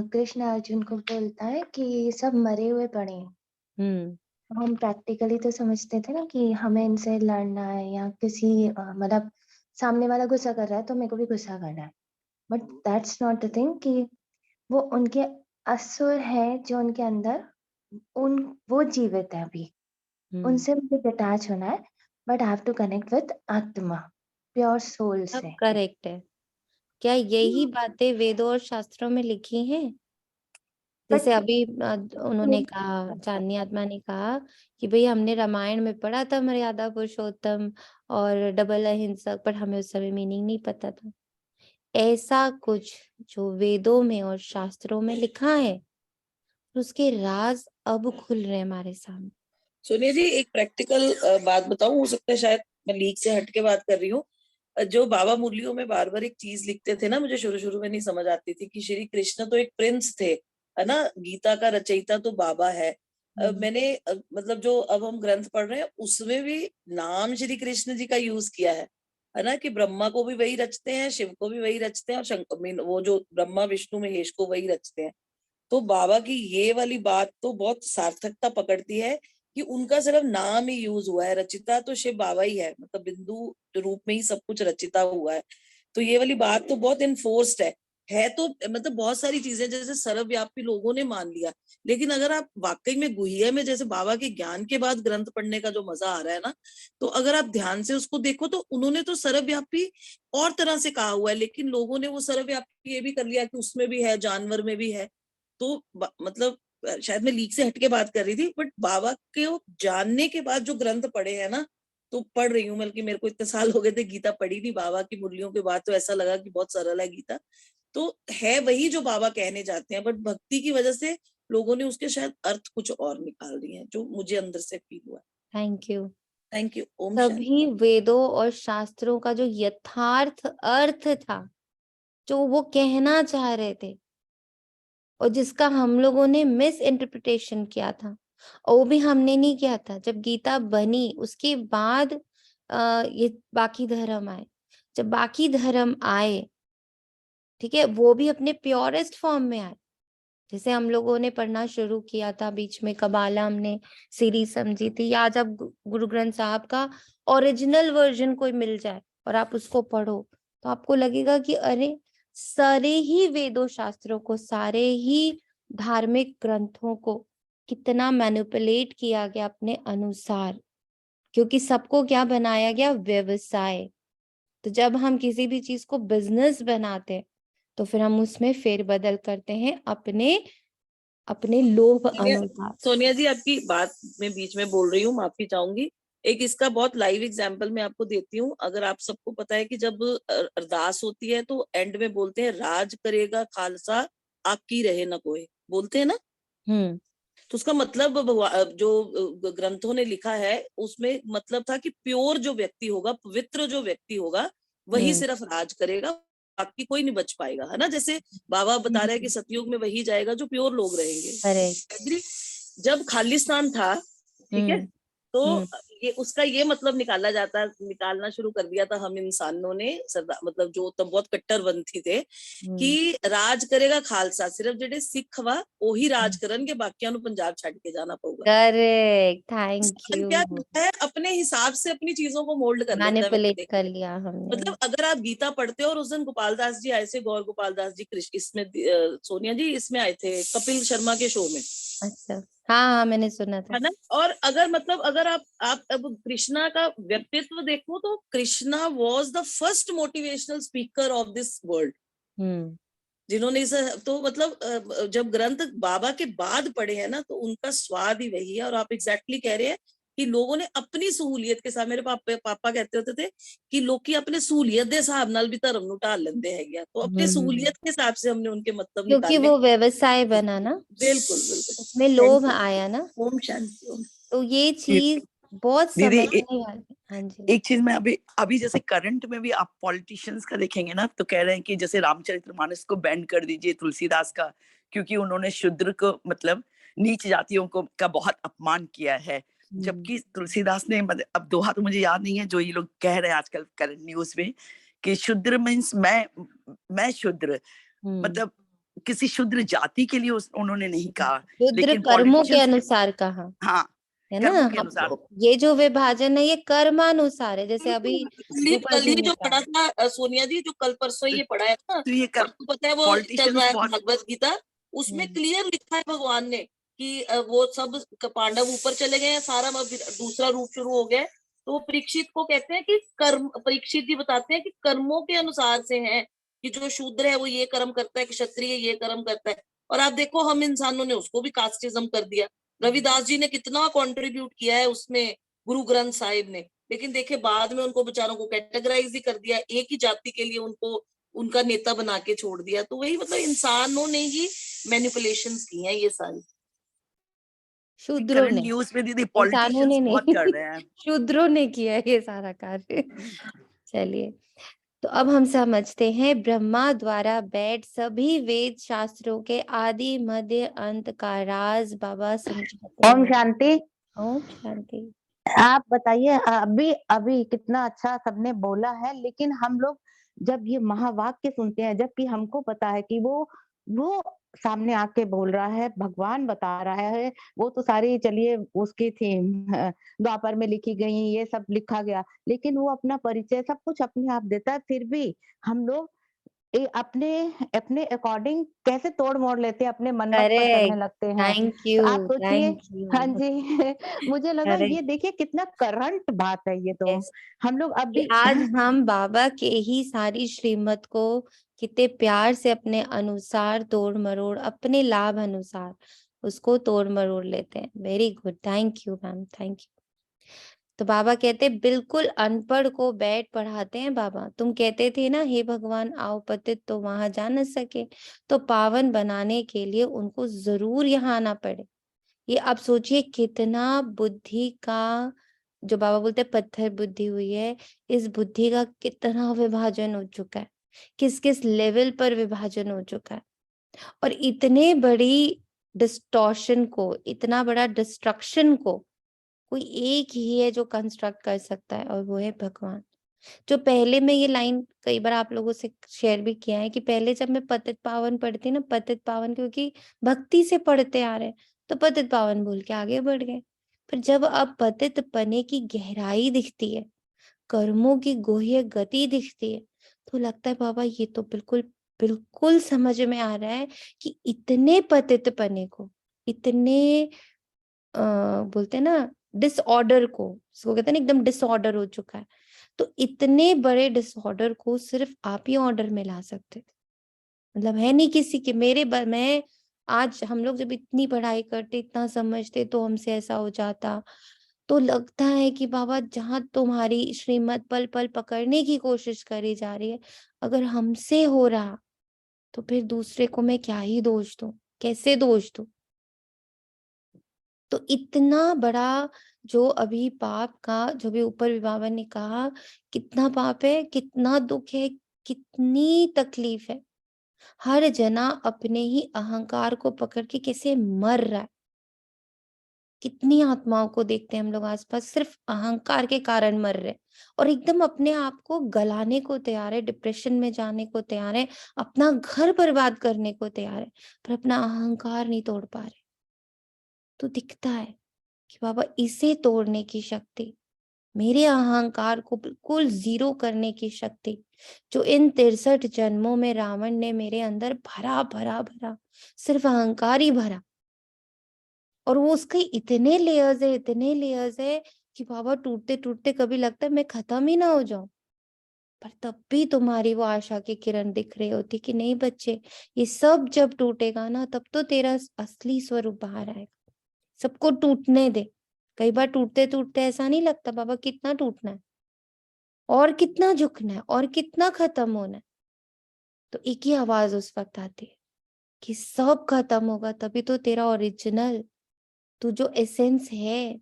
कृष्ण अर्जुन को बोलता है कि सब मरे हुए पड़े हैं। हम प्रैक्टिकली तो समझते थे ना कि हमें इनसे लड़ना है या किसी मतलब सामने वाला गुस्सा कर रहा है तो मेरे को भी गुस्सा करना है। But that's not the thing कि वो उनके असुर है जो उनके अंदर वो जीवित है अभी। उनसे मुझे डिटैच होना है, but I have to connect with आत्मा, प्योर सोल सब से। करेक्ट है। क्या यही बातें वेदों और शास्त्रों में लिखी हैं? जैसे बट अभी उन्होंने कहा, चांदनी आत्मा ने कहा कि भाई हमने रामायण में पढ़ा था मर्यादा पुरुषोत्तम और डबल अहिंसक, पर हमें उस समय मीनिंग नहीं पता था। ऐसा कुछ जो वेदों में और शास्त्रों में लिखा है, उसके राज अब खुल रहे हैं हमारे सामने। सोनिया जी, एक प्रैक्टिकल बात बताऊं, हो सकता है शायद मैं लीक से हट के बात कर रही हूँ। जो बाबा मुरलियों में बार बार एक चीज लिखते थे ना, मुझे शुरू शुरू में नहीं समझ आती थी कि श्री कृष्ण तो एक प्रिंस थे, है ना, गीता का रचयिता तो बाबा है। मैंने मतलब जो अब हम ग्रंथ पढ़ रहे हैं उसमें भी नाम श्री कृष्ण जी का यूज किया है ना, कि ब्रह्मा को भी वही रचते हैं, शिव को भी वही रचते हैं, और शंकर वो जो ब्रह्मा विष्णु महेश को वही रचते हैं। तो बाबा की ये वाली बात तो बहुत सार्थकता पकड़ती है कि उनका सिर्फ नाम ही यूज हुआ है, रचिता तो शिव बाबा ही है, मतलब बिंदु रूप में ही सब कुछ रचिता हुआ है। तो ये वाली बात तो बहुत इन्फोर्स्ड है तो मतलब बहुत सारी चीजें जैसे सर्वव्यापी लोगों ने मान लिया, लेकिन अगर आप वाकई में गुहिया में जैसे बाबा के ज्ञान के बाद ग्रंथ पढ़ने का जो मजा आ रहा है ना, तो अगर आप ध्यान से उसको देखो तो उन्होंने तो सर्वव्यापी और तरह से कहा हुआ है, लेकिन लोगों ने वो सर्वव्यापी ये भी कर लिया कि उसमें भी है, जानवर में भी है। तो मतलब शायद मैं लीक से हटके बात कर रही थी, बट बाबा के जानने के बाद जो ग्रंथ पढ़े हैं ना, तो पढ़ रही हूँ, बल्कि मेरे को इतने साल हो गए थे गीता पढ़ी नहीं, बाबा की मुरलियों के बाद तो ऐसा लगा कि बहुत सरल है गीता। तो है वही जो बाबा कहने जाते हैं, बट भक्ति की वजह से लोगों ने उसके शायद अर्थ कुछ और निकाल दिए हैं, जो मुझे अंदर से फील हुआ। Thank you. Thank you. ओम शांति। सभी वेदों और शास्त्रों का जो यथार्थ अर्थ था, जो वो कहना चाह रहे थे, और जिसका हम लोगों ने मिस इंटरप्रिटेशन किया था, और वो भी हमने नहीं किया था। जब गीता बनी उसके बाद ये बाकी धर्म आए। जब बाकी धर्म आए, ठीक है, वो भी अपने प्योरेस्ट फॉर्म में आए। जैसे हम लोगों ने पढ़ना शुरू किया था बीच में, कबाला हमने सीरीज समझी थी, या जब गुरु ग्रंथ साहब का ओरिजिनल वर्जन कोई मिल जाए और आप उसको पढ़ो, तो आपको लगेगा कि अरे, सारे ही वेदों शास्त्रों को, सारे ही धार्मिक ग्रंथों को कितना मैनिपुलेट किया गया अपने अनुसार, क्योंकि सबको क्या बनाया गया? व्यवसाय। तो जब हम किसी भी चीज को बिजनेस बनाते, तो फिर हम उसमें फेरबदल करते हैं अपने लोभ अनुसार। सोनिया जी, आपकी बात में बीच में बोल रही हूँ, माफी चाहूंगी। एक इसका बहुत लाइव एग्जांपल मैं आपको देती हूँ। अगर आप सबको पता है कि जब अरदास होती है तो एंड में बोलते हैं, राज करेगा खालसा आकी रहे न कोई, बोलते हैं ना। तो उसका मतलब जो ग्रंथों ने लिखा है उसमें मतलब था कि प्योर जो व्यक्ति होगा, पवित्र जो व्यक्ति होगा, वही सिर्फ राज करेगा, बाकी कोई नहीं बच पाएगा, है ना। जैसे बाबा बता रहे हैं कि सतयुग में वही जाएगा जो प्योर लोग रहेंगे। एग्री। जब खालिस्तान था, ठीक है, तो ये उसका ये मतलब निकालना शुरू कर दिया था हम इंसानों ने, मतलब जो तब बहुत कट्टरपंथी थे, कि राज करेगा खालसा, सिर्फ जेडे सिख वा वही राज करनगे, बाकियां नु पंजाब छड़ के जाना पऊगा। Correct, thank you. क्या करता है? अपने हिसाब से अपनी चीजों को मोल्ड कर लेता है। मैनिपुलेट कर लिया हमने। मतलब अगर आप गीता पढ़ते हो, और उस दिन गोपाल दास जी आए थे, गौर गोपाल दास जी, कृष्ण इसमें सोनिया जी इसमें आए थे कपिल शर्मा के शो में। अच्छा, हाँ, मैंने सुना था, है ना। और अगर आप अब कृष्णा का व्यक्तित्व देखो, तो Krishna was the first motivational speaker of this world, जिन्होंने इसे, तो मतलब जब ग्रंथ बाबा के बाद पढ़े हैं ना, तो उनका स्वाद ही वही है। और आप एग्जैक्टली कह रहे हैं कि लोगों ने अपनी सहूलियत के साथ, मेरे पापा कहते होते थे कि लोग अपने सहूलियत के हिसाब नाल भी धर्म नु ढाल लेंदे है, तो अपने सहूलियत के हिसाब से हमने उनके मतलब क्योंकि निकाले। वो व्यवसाय बना ना, बिल्कुल बिल्कुल, उसमें लोभ आया ना, ओम शांति। तो ये चीज बहुत दीदी समझने वाली। हाँ जी। एक चीज मैं अभी जैसे करंट में भी आप पॉलिटिशियंस का देखेंगे ना, तो कह रहे हैं कि जैसे रामचरितमानस को बैन कर दीजिए, तुलसीदास का, क्योंकि उन्होंने शूद्र को, मतलब नीच जातियों को का बहुत अपमान किया है। जबकि तुलसीदास ने, मतलब अब दोहा तो मुझे याद नहीं है, जो ये लोग कह रहे हैं आजकल करंट न्यूज में, कि शूद्र मीन्स मैं शूद्र, मतलब किसी शूद्र जाति के लिए उन्होंने नहीं कहा, शूद्र लेकिन कर्मों के politicians अनुसार कहा, हाँ, है ना। कर्मों के अनुसार। ये जो विभाजन है, ये कर्मानुसार है, जैसे अभी कल ही जो पढ़ा था सोनिया जी, जो कल परसों ये पढ़ा है ना, तो ये आपको पता है वो चल रहा है भगवत गीता, उसमें क्लियर लिखा है भगवान ने कि वो सब पांडव ऊपर चले गए हैं, सारा दूसरा रूप शुरू हो गया। तो वो परीक्षित को कहते हैं कि कर्म, परीक्षित जी बताते हैं कि कर्मों के अनुसार से है, कि जो शूद्र है वो ये कर्म करता है, कि क्षत्रिय ये कर्म करता है। और आप देखो, हम इंसानों ने उसको भी कास्टिज्म कर दिया। रविदास जी ने कितना कंट्रीब्यूट किया है उसमें, गुरु ग्रंथ साहिब ने, लेकिन देखे बाद में उनको बेचारों को कैटेगराइज ही कर दिया, एक ही जाति के लिए उनको उनका नेता बना के छोड़ दिया। तो वही मतलब इंसानों ने ही मैनिपुलेशंस की हैं ये सारी। शूद्रों ने, न्यूज में दीदी इंसानों ने पॉलिटिशियंस बहुत कर नहीं, रहे हैं। शूद्रों ने किया है ये सारा कार्य। चलिए, तो अब हम समझते हैं, ब्रह्मा द्वारा बैठ सभी वेद शास्त्रों के आदि मध्य अंत का राज बाबा समझाते ओम हैं। शांति। ओम शांति। आप बताइए, अभी अभी कितना अच्छा सबने बोला है, लेकिन हम लोग जब ये महावाक्य सुनते हैं, जबकि हमको पता है कि वो सामने आके बोल रहा है, भगवान बता रहा है, वो तो सारी, चलिए उसकी थी द्वापर में लिखी गई, ये सब लिखा गया, लेकिन वो अपना परिचय सब कुछ अपने आप देता है। फिर भी हम लोग अपने अपने अकॉर्डिंग कैसे तोड़ मोड़ लेते हैं, अपने मनमत पर करने लगते हैं। थैंक तो यू, आप सोचिए। Thank you. हाँ जी। मुझे लगा Correct. ये देखिए कितना करंट बात है ये तो। Yes. हम लोग अब कि भी आज हम बाबा के ही सारी श्रीमत को कितने प्यार से अपने अनुसार तोड़ मरोड़, अपने लाभ अनुसार उसको तोड़ मरोड़ लेते हैं। Very good, thank you ma'am, thank you. तो बाबा कहते बिल्कुल अनपढ़ को बैठ पढ़ाते हैं बाबा। तुम कहते थे ना, हे भगवान आओ पतित तो वहां जा न सके, तो पावन बनाने के लिए उनको जरूर यहाँ आना पड़े। ये आप सोचिए कितना बुद्धि का जो बाबा बोलते हैं पत्थर बुद्धि हुई है, इस बुद्धि का कितना विभाजन हो चुका है, किस किस लेवल पर विभाजन हो चुका है। और इतने बड़ी डिस्टॉर्शन को, इतना बड़ा डिस्ट्रक्शन को कोई एक ही है जो कंस्ट्रक्ट कर सकता है, और वो है भगवान। जो पहले में ये लाइन कई बार आप लोगों से शेयर भी किया है कि पहले जब मैं पतित पावन पढ़ती ना, पतित पावन क्योंकि भक्ति से पढ़ते आ रहे हैं, तो पतित पावन बोल के आगे बढ़ गए। फिर जब अब पतित पने की गहराई दिखती है, कर्मों की गोह्य गति दिखती है, तो लगता है बाबा ये तो बिल्कुल बिल्कुल समझ में आ रहा है कि इतने पतित पने को, इतने बोलते हैं ना डिसऑर्डर को, इसको कहते हैं ना एकदम डिसऑर्डर हो चुका है, तो इतने बड़े डिसऑर्डर को सिर्फ आप ही ऑर्डर में ला सकते थे। मतलब है नहीं किसी के। मैं आज हम लोग जब इतनी पढ़ाई करते, इतना समझते, तो हमसे ऐसा हो जाता, तो लगता है कि बाबा जहां तुम्हारी श्रीमत पल पल पकड़ने की कोशिश करी जा रही है, अगर हमसे हो रहा तो फिर दूसरे को मैं क्या ही दोष दूं, कैसे दोष दूं। तो इतना बड़ा जो अभी पाप का, जो भी ऊपर भी बाबा ने कहा, कितना पाप है, कितना दुख है, कितनी तकलीफ है। हर जना अपने ही अहंकार को पकड़ के कैसे मर रहा है। कितनी आत्माओं को देखते हैं हम लोग आसपास, सिर्फ अहंकार के कारण मर रहे, और एकदम अपने आप को गलाने को तैयार है, डिप्रेशन में जाने को तैयार है, अपना घर बर्बाद करने को तैयार है, पर अपना अहंकार नहीं तोड़ पा रहे। तो दिखता है कि बाबा इसे तोड़ने की शक्ति, मेरे अहंकार को बिल्कुल जीरो करने की शक्ति, जो इन 63 जन्मों में रावण ने मेरे अंदर भरा भरा भरा, सिर्फ अहंकार ही भरा, और वो उसके इतने लेयर्स है कि बाबा टूटते टूटते कभी लगता है मैं खत्म ही ना हो जाऊं। पर तब भी तुम्हारी वो आशा की किरण दिख रही होती कि नहीं बच्चे, ये सब जब टूटेगा ना, तब तो तेरा असली स्वरूप बाहर आएगा। सबको टूटने दे। कई बार टूटते टूटते ऐसा नहीं लगता बाबा कितना टूटना है, और कितना झुकना है, और कितना खत्म होना है। तो एक ही आवाज उस वक्त आती है कि सब खत्म होगा, तभी तो तेरा ओरिजिनल, तू जो एसेंस है,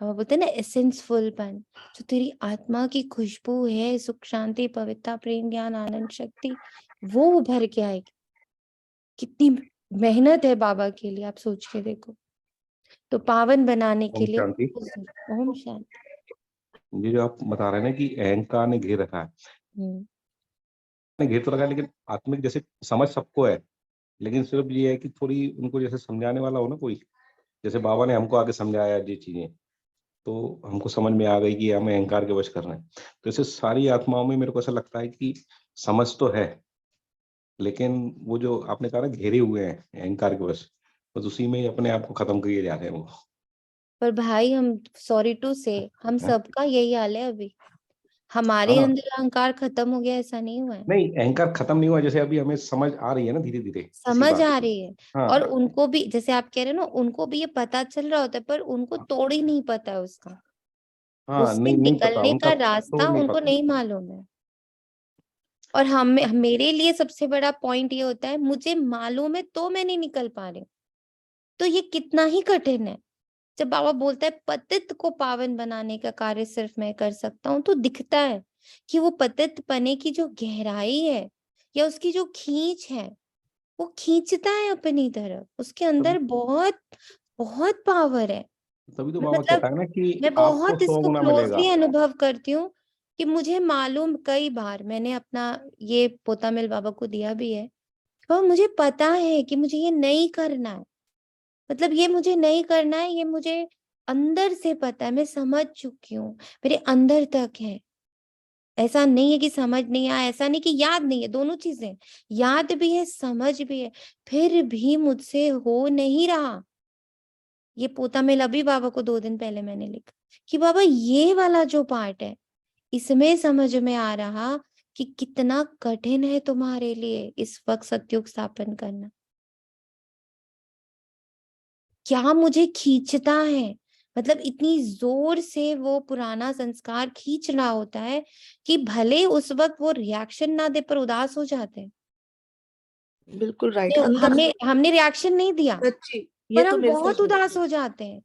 हम बोलते हैं ना एसेंसफुलपन, जो तेरी आत्मा की खुशबू है, सुख शांति पवित्रता प्रेम ज्ञान आनंद शक्ति, वो उभर के आएगी। कितनी मेहनत है बाबा के लिए, आप सोच के देखो। तो पावन बनाने के ओम लिए शांति। ओम शांति। ये जो आप बता रहे हैं ना कि अहंकार ने घेर रखा है, ने घेर तो रखा है, लेकिन आत्मिक जैसे समझ सबको है, लेकिन सिर्फ ये है कि थोड़ी उनको जैसे समझाने वाला हो ना कोई, जैसे बाबा ने हमको आगे समझाया ये चीजें, तो हमको समझ में आ गई कि हमें अहंकार के वश करना है। तो ऐसे सारी आत्माओं में मेरे को ऐसा लगता है कि समझ तो है, लेकिन वो जो आपने कहा ना घेरे हुए हैं अहंकार के वश, बस उसी में ही अपने आप को खत्म किए जा रहे हैं वो। पर भाई हम सॉरी टू से, हम सबका यही हाल है अभी। हमारे हाँ, अंदर अहंकार खत्म हो गया ऐसा नहीं हुआ है, नहीं अहंकार खत्म नहीं हुआ, जैसे अभी हमें समझ आ रही है ना धीरे धीरे इसी समझ बात आ की। रही है। हाँ और उनको भी, जैसे आप कह रहे हो ना, उनको भी ये पता चल रहा होता है, पर उनको तोड़ ही नहीं पता है उसका, हाँ, उससे नहीं नहीं पता निकलने उनका, का तो रास्ता नहीं उनको पता। नहीं मालूम है। और मेरे लिए सबसे बड़ा पॉइंट ये होता है, मुझे मालूम है तो मैं नहीं निकल पा रही हूँ। तो ये कितना ही कठिन है। जब बाबा बोलता है पतित को पावन बनाने का कार्य सिर्फ मैं कर सकता हूँ, तो दिखता है कि वो पतित पने की जो गहराई है, या उसकी जो खींच है, वो खींचता है अपनी तरफ। उसके अंदर तभी बहुत बहुत पावर है। तभी तो मैं बाबा कहता मतलब है ना कि मैं आपको बहुत 100 इसको गुना मिलेगा। क्लोजली अनुभव करती हूँ कि मुझे मालूम, कई बार मैंने अपना ये पोता मिल बाबा को दिया भी है, और मुझे पता है कि मुझे ये नहीं करना है। मतलब ये मुझे नहीं करना है, ये मुझे अंदर से पता है, मैं समझ चुकी हूँ, मेरे अंदर तक है। ऐसा नहीं है कि समझ नहीं आया, ऐसा नहीं कि याद नहीं है, दोनों चीजें, याद भी है समझ भी है, फिर भी मुझसे हो नहीं रहा। ये पोता मेल अभी बाबा को 2 दिन पहले मैंने लिखा कि बाबा ये वाला जो पार्ट है, इसमें समझ में आ रहा कि कितना कठिन है तुम्हारे लिए इस वक्त सतयुग स्थापन करना। क्या मुझे खींचता है, मतलब इतनी जोर से वो पुराना संस्कार खींच रहा होता है कि भले उस वक्त वो रिएक्शन ना दे, पर उदास हो जाते हैं। बिल्कुल राइट। अंदर हमने रिएक्शन नहीं दिया, सच्ची, ये पर तो हम मेरे साथ बहुत होता उदास है। हो जाते हैं।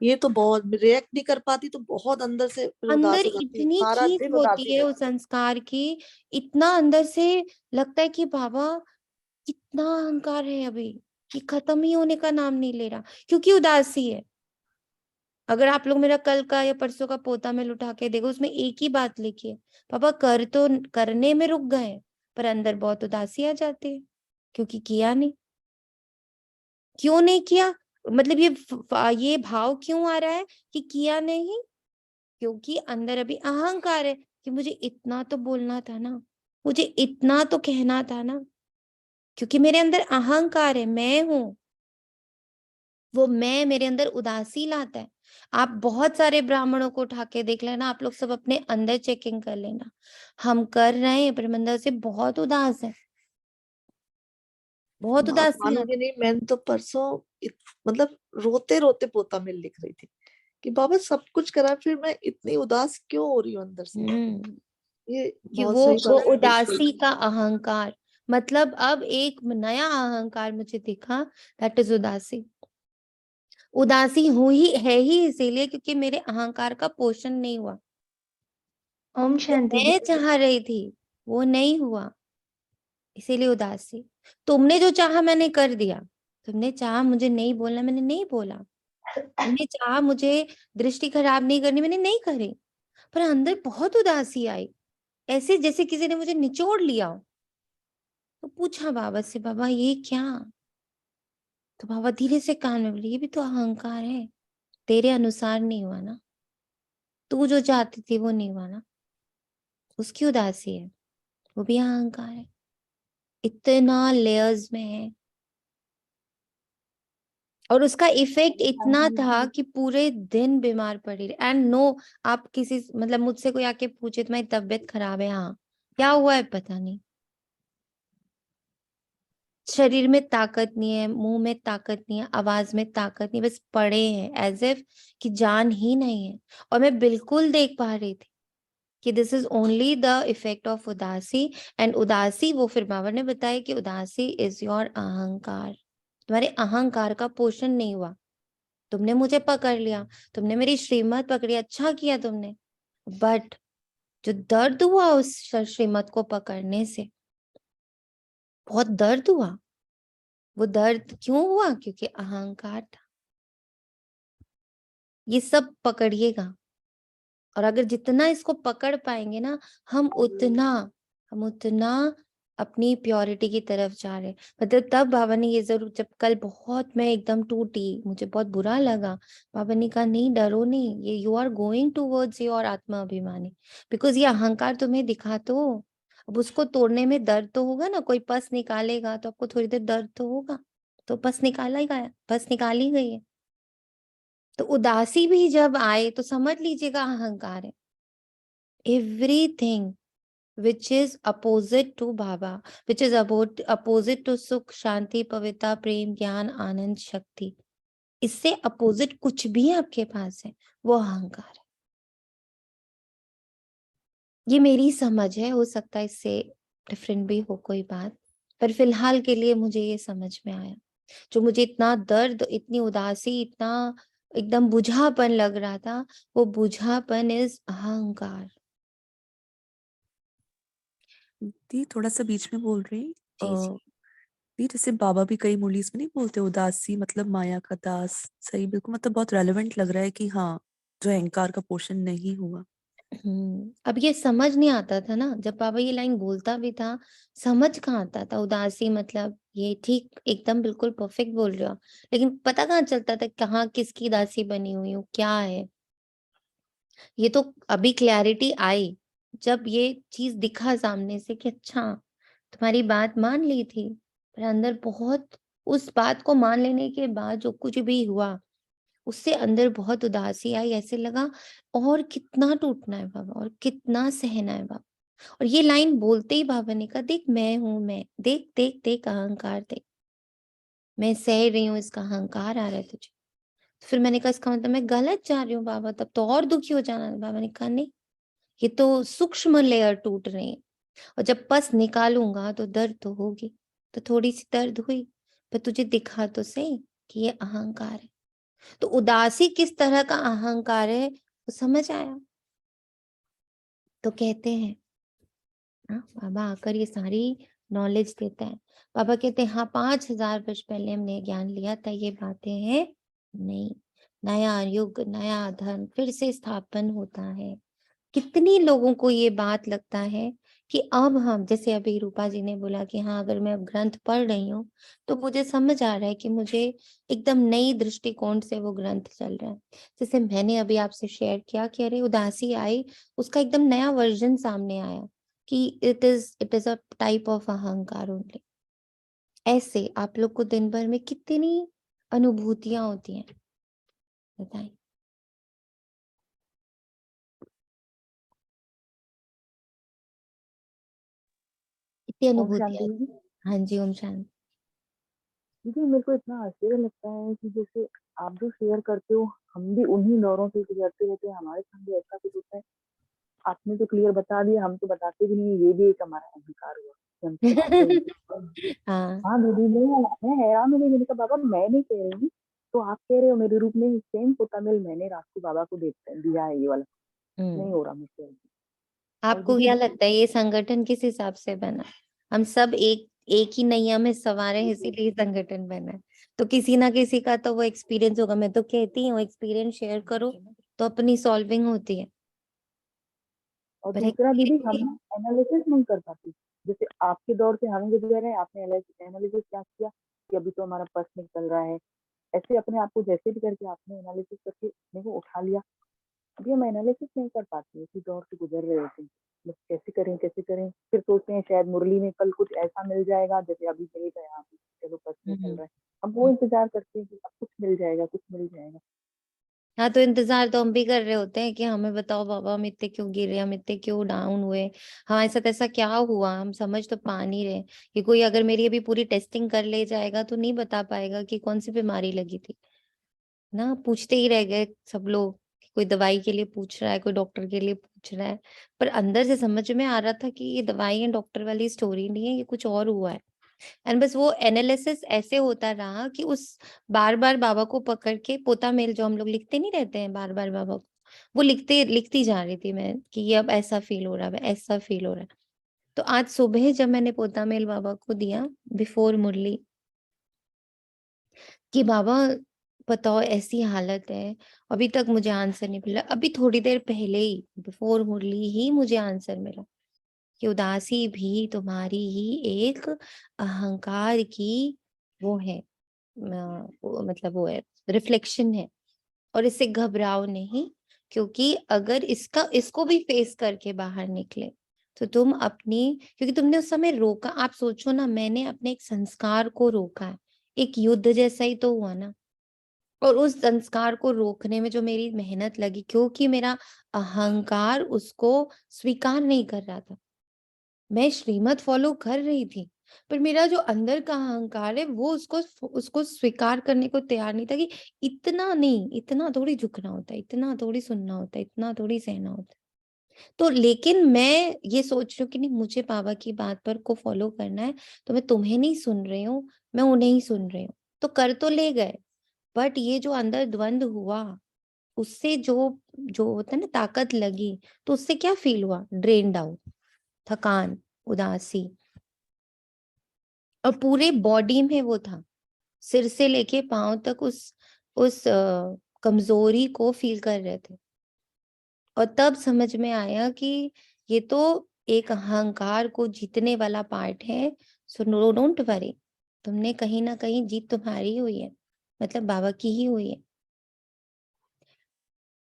ये तो बहुत रिएक्ट नहीं कर पाती तो बहुत अंदर से फिर उदास अंदर हो जाती है, इतनी सारा चीज दिन उदासी होती है उस रहती है। संस्कार की, इतना अंदर से लगता है कि बाबा कितना अहंकार है अभी, कि खत्म ही होने का नाम नहीं ले रहा, क्योंकि उदासी है। अगर आप लोग मेरा कल का या परसों का पोता मेल उठा के देखो, उसमें एक ही बात लिखी है, पापा कर तो करने में रुक गए पर अंदर बहुत उदासी आ जाती है, क्योंकि किया नहीं। क्यों नहीं किया, मतलब ये भाव क्यों आ रहा है कि किया नहीं, क्योंकि अंदर अभी अहंकार है कि मुझे इतना तो बोलना था ना, मुझे इतना तो कहना था ना, क्योंकि मेरे अंदर अहंकार है, मैं हूं, वो मैं मेरे अंदर उदासी लाता है। आप बहुत सारे ब्राह्मणों को उठा के देख लेना, आप लोग सब अपने अंदर चेकिंग कर लेना, हम कर रहे हैं पर अंदर से बहुत उदास है, बहुत आप उदासी है। मानोगे नहीं, मैंने तो परसों मतलब रोते रोते पोता मेल लिख रही थी कि बाबा सब कुछ करा, फिर मैं इतनी उदास क्यों हो रही हूँ अंदर से। ये कि बहुत वो सही बात है। उदासी का अहंकार, मतलब अब एक नया अहंकार मुझे दिखा, दैट इज उदासी। उदासी हुई है ही इसीलिए क्योंकि मेरे अहंकार का पोषण नहीं हुआ, ओम जो शांति मैं जी। चाह रही थी वो नहीं हुआ, इसीलिए उदासी। तुमने जो चाहा मैंने कर दिया, तुमने चाहा मुझे नहीं बोलना, मैंने नहीं बोला, तुमने चाहा मुझे दृष्टि खराब नहीं करनी, मैंने नहीं करी, पर अंदर बहुत उदासी आई, ऐसे जैसे किसी ने मुझे निचोड़ लिया हो। तो पूछा बाबा से, बाबा ये क्या, तो बाबा धीरे से कान में बोले, ये भी तो अहंकार है, तेरे अनुसार नहीं हुआ ना, तू जो चाहती थी वो नहीं हुआ ना, उसकी उदासी है, वो भी अहंकार है, इतना लेयर्स में है। और उसका इफेक्ट इतना था कि पूरे दिन बीमार पड़ी रही। एंड नो, आप किसी मतलब मुझसे कोई आके पूछे तुम्हारी तबीयत खराब है, हाँ क्या हुआ है पता नहीं, शरीर में ताकत नहीं है, मुंह में ताकत नहीं है, आवाज में ताकत नहीं, बस पड़े हैं एज इफ कि जान ही नहीं है। और मैं बिल्कुल देख पा रही थी कि this is only the effect of उदासी। एंड उदासी, वो फिर बाबा ने बताया कि उदासी इज योर अहंकार, तुम्हारे अहंकार का पोषण नहीं हुआ, तुमने मुझे पकड़ लिया, तुमने मेरी श्रीमत पकड़ी, अच्छा किया तुमने, बट जो दर्द हुआ उस श्रीमत को पकड़ने से, बहुत दर्द हुआ। वो दर्द क्यों हुआ, क्योंकि अहंकार था। ये सब पकड़िएगा, और अगर जितना इसको पकड़ पाएंगे ना, हम उतना अपनी प्योरिटी की तरफ जा रहे हैं। मतलब तब बाबा ने ये जरूर, जब कल बहुत मैं एकदम टूटी, मुझे बहुत बुरा लगा, बाबा ने कहा नहीं डरो नहीं, ये you are going towards your आत्मा अभिमानी, बिकॉज ये अहंकार तुम्हें दिखा तो, अब उसको तोड़ने में दर्द तो होगा ना, कोई पस निकालेगा तो आपको थोड़ी देर दर्द तो होगा, तो पस निकाला ही गया, पस निकाली गई है। तो उदासी भी जब आए तो समझ लीजिएगा अहंकार है। Everything which is opposite to Baba, which is about opposite to सुख, शांति, पवित्रता, प्रेम, ज्ञान, आनंद, शक्ति, इससे अपोजिट कुछ भी आपके पास है वो अहंकार है। ये मेरी समझ है, हो सकता है इससे डिफरेंट भी हो कोई बात, पर फिलहाल के लिए मुझे ये समझ में आया। जो मुझे इतना दर्द, इतनी उदासी, इतना एकदम बुझापन लग रहा था, वो बुझापन इज अहंकार। दी थोड़ा सा बीच में बोल रही जी जी। दी, जैसे बाबा भी कई मुरलीज में नहीं बोलते उदासी मतलब माया का दास, सही बिल्कुल, मतलब बहुत रेलेवेंट लग रहा है कि हाँ जो अहंकार का पोषण नहीं हुआ। अब ये समझ नहीं आता था ना, जब बाबा ये लाइन बोलता भी था, समझ कहाँ आता था उदासी मतलब, ये ठीक एकदम बिल्कुल परफेक्ट बोल रहे हो, लेकिन पता कहाँ चलता था कहाँ किसकी दासी बनी हुई हूँ, क्या है। ये तो अभी क्लैरिटी आई जब ये चीज दिखा सामने से कि अच्छा तुम्हारी बात मान ली थी, पर अंदर बहुत, उस बात को मान लेने के बाद जो कुछ भी हुआ उससे अंदर बहुत उदासी आई, ऐसे लगा और कितना टूटना है बाबा, और कितना सहना है बाबा। और ये लाइन बोलते ही बाबा ने कहा देख मैं हूं, मैं देख देख देख अहंकार देख, मैं सह रही हूँ, इसका अहंकार आ रहा है तुझे। तो फिर मैंने कहा इसका मतलब मैं गलत जा रही हूँ बाबा, तब तो और दुखी हो जाना। बाबा ने कहा नहीं, ये तो सूक्ष्म लेयर टूट रही है, और जब पस निकालूंगा तो दर्द तो होगी, तो थोड़ी सी दर्द हुई, पर तुझे दिखा तो सही कि ये अहंकार है। तो उदासी किस तरह का अहंकार है वो समझ आया। तो कहते हैं बाबा आकर ये सारी नॉलेज देता है। बाबा कहते हैं हाँ 5000 वर्ष पहले हमने ज्ञान लिया था, ये बातें हैं नहीं। नया युग, नया धर्म फिर से स्थापन होता है। कितनी लोगों को ये बात लगता है कि अब हम, जैसे अभी रूपा जी ने बोला कि हाँ अगर मैं अब ग्रंथ पढ़ रही हूँ तो मुझे समझ आ रहा है कि मुझे एकदम नई दृष्टिकोण से वो ग्रंथ चल रहा है। जैसे मैंने अभी आपसे शेयर किया कि अरे उदासी आई, उसका एकदम नया वर्जन सामने आया कि it is a type of अहंकार ओनली। ऐसे आप लोग को दिन भर में कितनी अनुभूतियां होती हैं बताएं। कितनी ओम अनुभूतियां। शांति दीदी। हाँ जी ओम शांति। दीदी मेरे को इतना आश्चर्य लगता है कि जैसे आप जो शेयर करते हो हम भी उन्हीं दौरों से गुजरते रहते हैं, हमारे साथ भी ऐसा कुछ होता है। आपने तो क्लियर बता दिया, हम तो बताते भी नहीं, ये भी एक हमारा अहंकार हुआ कि हम चलाते हैं। हाँ हाँ दीदी, मैं हैरान हो गई, मैंने कहा बाबा मैं नहीं कह रही हूँ, तो आप कह रहे हो मेरे रूप में सेम पोतामेल मैंने रात को बाबा को दिया है, ये वाला नहीं हो रहा मुझसे। और आपको दीदी क्या लगता है ये संगठन किस हिसाब से बना? हम सब एक ही नैया में सवार हैं, इसीलिए संगठन बना है। तो किसी ना किसी का तो वो एक्सपीरियंस होगा। मैं तो कहती हूँ एक्सपीरियंस शेयर करो तो अपनी सॉल्विंग होती है। और पर दूसरा दीदी हम एनालिसिस नहीं कर पाते। जैसे आपके दौर से हम गुजर रहे हैं, आपने एनालिसिस क्या किया कि अभी तो हमारा पर्सनल चल रहा है, ऐसे अपने आप को जैसे भी करके आपने एनालिसिस करके अपने को उठा लिया। अभी हम एनालिसिस नहीं कर पाते, इसी दौर से गुजर रहे होते हैं, बस कैसे करें, फिर सोचते हैं शायद मुरली में कल कुछ ऐसा मिल जाएगा, जैसे अभी मिल गया, अभी चलो पर्सनल चल रहा है, हम वो इंतजार करते हैं कि अब कुछ मिल जाएगा। हाँ तो इंतजार तो हम भी कर रहे होते हैं कि हमें बताओ बाबा हम इतने क्यों गिरे, हम इतने क्यों डाउन हुए, हमारे साथ ऐसा क्या हुआ, हम समझ तो पा नहीं रहे। कि कोई अगर मेरी अभी पूरी टेस्टिंग कर ले जाएगा तो नहीं बता पाएगा कि कौन सी बीमारी लगी थी ना। पूछते ही रह गए सब लोग, कोई दवाई के लिए पूछ रहा है, कोई डॉक्टर के लिए पूछ रहा है, पर अंदर से समझ में आ रहा था कि ये दवाई है डॉक्टर वाली स्टोरी नहीं है, ये कुछ और हुआ है। एंड बस वो एनालिसिस ऐसे होता रहा कि उस बार बार बाबा को पकड़ के पोता मेल जो हम लोग लिखते नहीं रहते हैं बार बार बाबा को, वो लिखती जा रही थी मैं कि ये अब ऐसा फील हो रहा है, ऐसा फील हो रहा है। तो आज सुबह जब मैंने पोता मेल बाबा को दिया बिफोर मुरली कि बाबा बताओ ऐसी हालत है, अभी तक मुझे आंसर नहीं मिला, अभी थोड़ी देर पहले ही बिफोर मुरली ही मुझे आंसर मिला कि उदासी भी तुम्हारी ही एक अहंकार की वो है, मतलब वो है, रिफ्लेक्शन है। और इससे घबराओ नहीं, क्योंकि अगर इसको भी फेस करके बाहर निकले तो तुम अपनी, क्योंकि तुमने उस समय रोका, आप सोचो ना मैंने अपने एक संस्कार को रोका है, एक युद्ध जैसा ही तो हुआ ना। और उस संस्कार को रोकने में जो मेरी मेहनत लगी, क्योंकि मेरा अहंकार उसको स्वीकार नहीं कर रहा था। मैं श्रीमत फॉलो कर रही थी, पर मेरा जो अंदर का अहंकार है वो उसको स्वीकार करने को तैयार नहीं था कि इतना नहीं, इतना थोड़ी झुकना होता है, इतना थोड़ी सुनना होता है, इतना थोड़ी सहना होता है। तो लेकिन मैं ये सोच रही हूँ कि नहीं, मुझे बाबा की बात पर को फॉलो करना है, तो मैं तुम्हें नहीं सुन रही हूँ, मैं उन्हें ही सुन रही हूँ। तो कर तो ले गए, बट ये जो अंदर द्वंद हुआ, उससे जो जो होता है ना ताकत लगी, तो उससे क्या फील हुआ? ड्रेन्ड आउट, थकान, उदासी, और पूरे बॉडी में वो था, सिर से लेके पांव तक उस कमजोरी को फील कर रहे थे। और तब समझ में आया कि ये तो एक अहंकार को जीतने वाला पार्ट है। सो नो डोंट वरी, तुमने कहीं ना कहीं जीत तुम्हारी हुई है, मतलब बाबा की ही हुई है।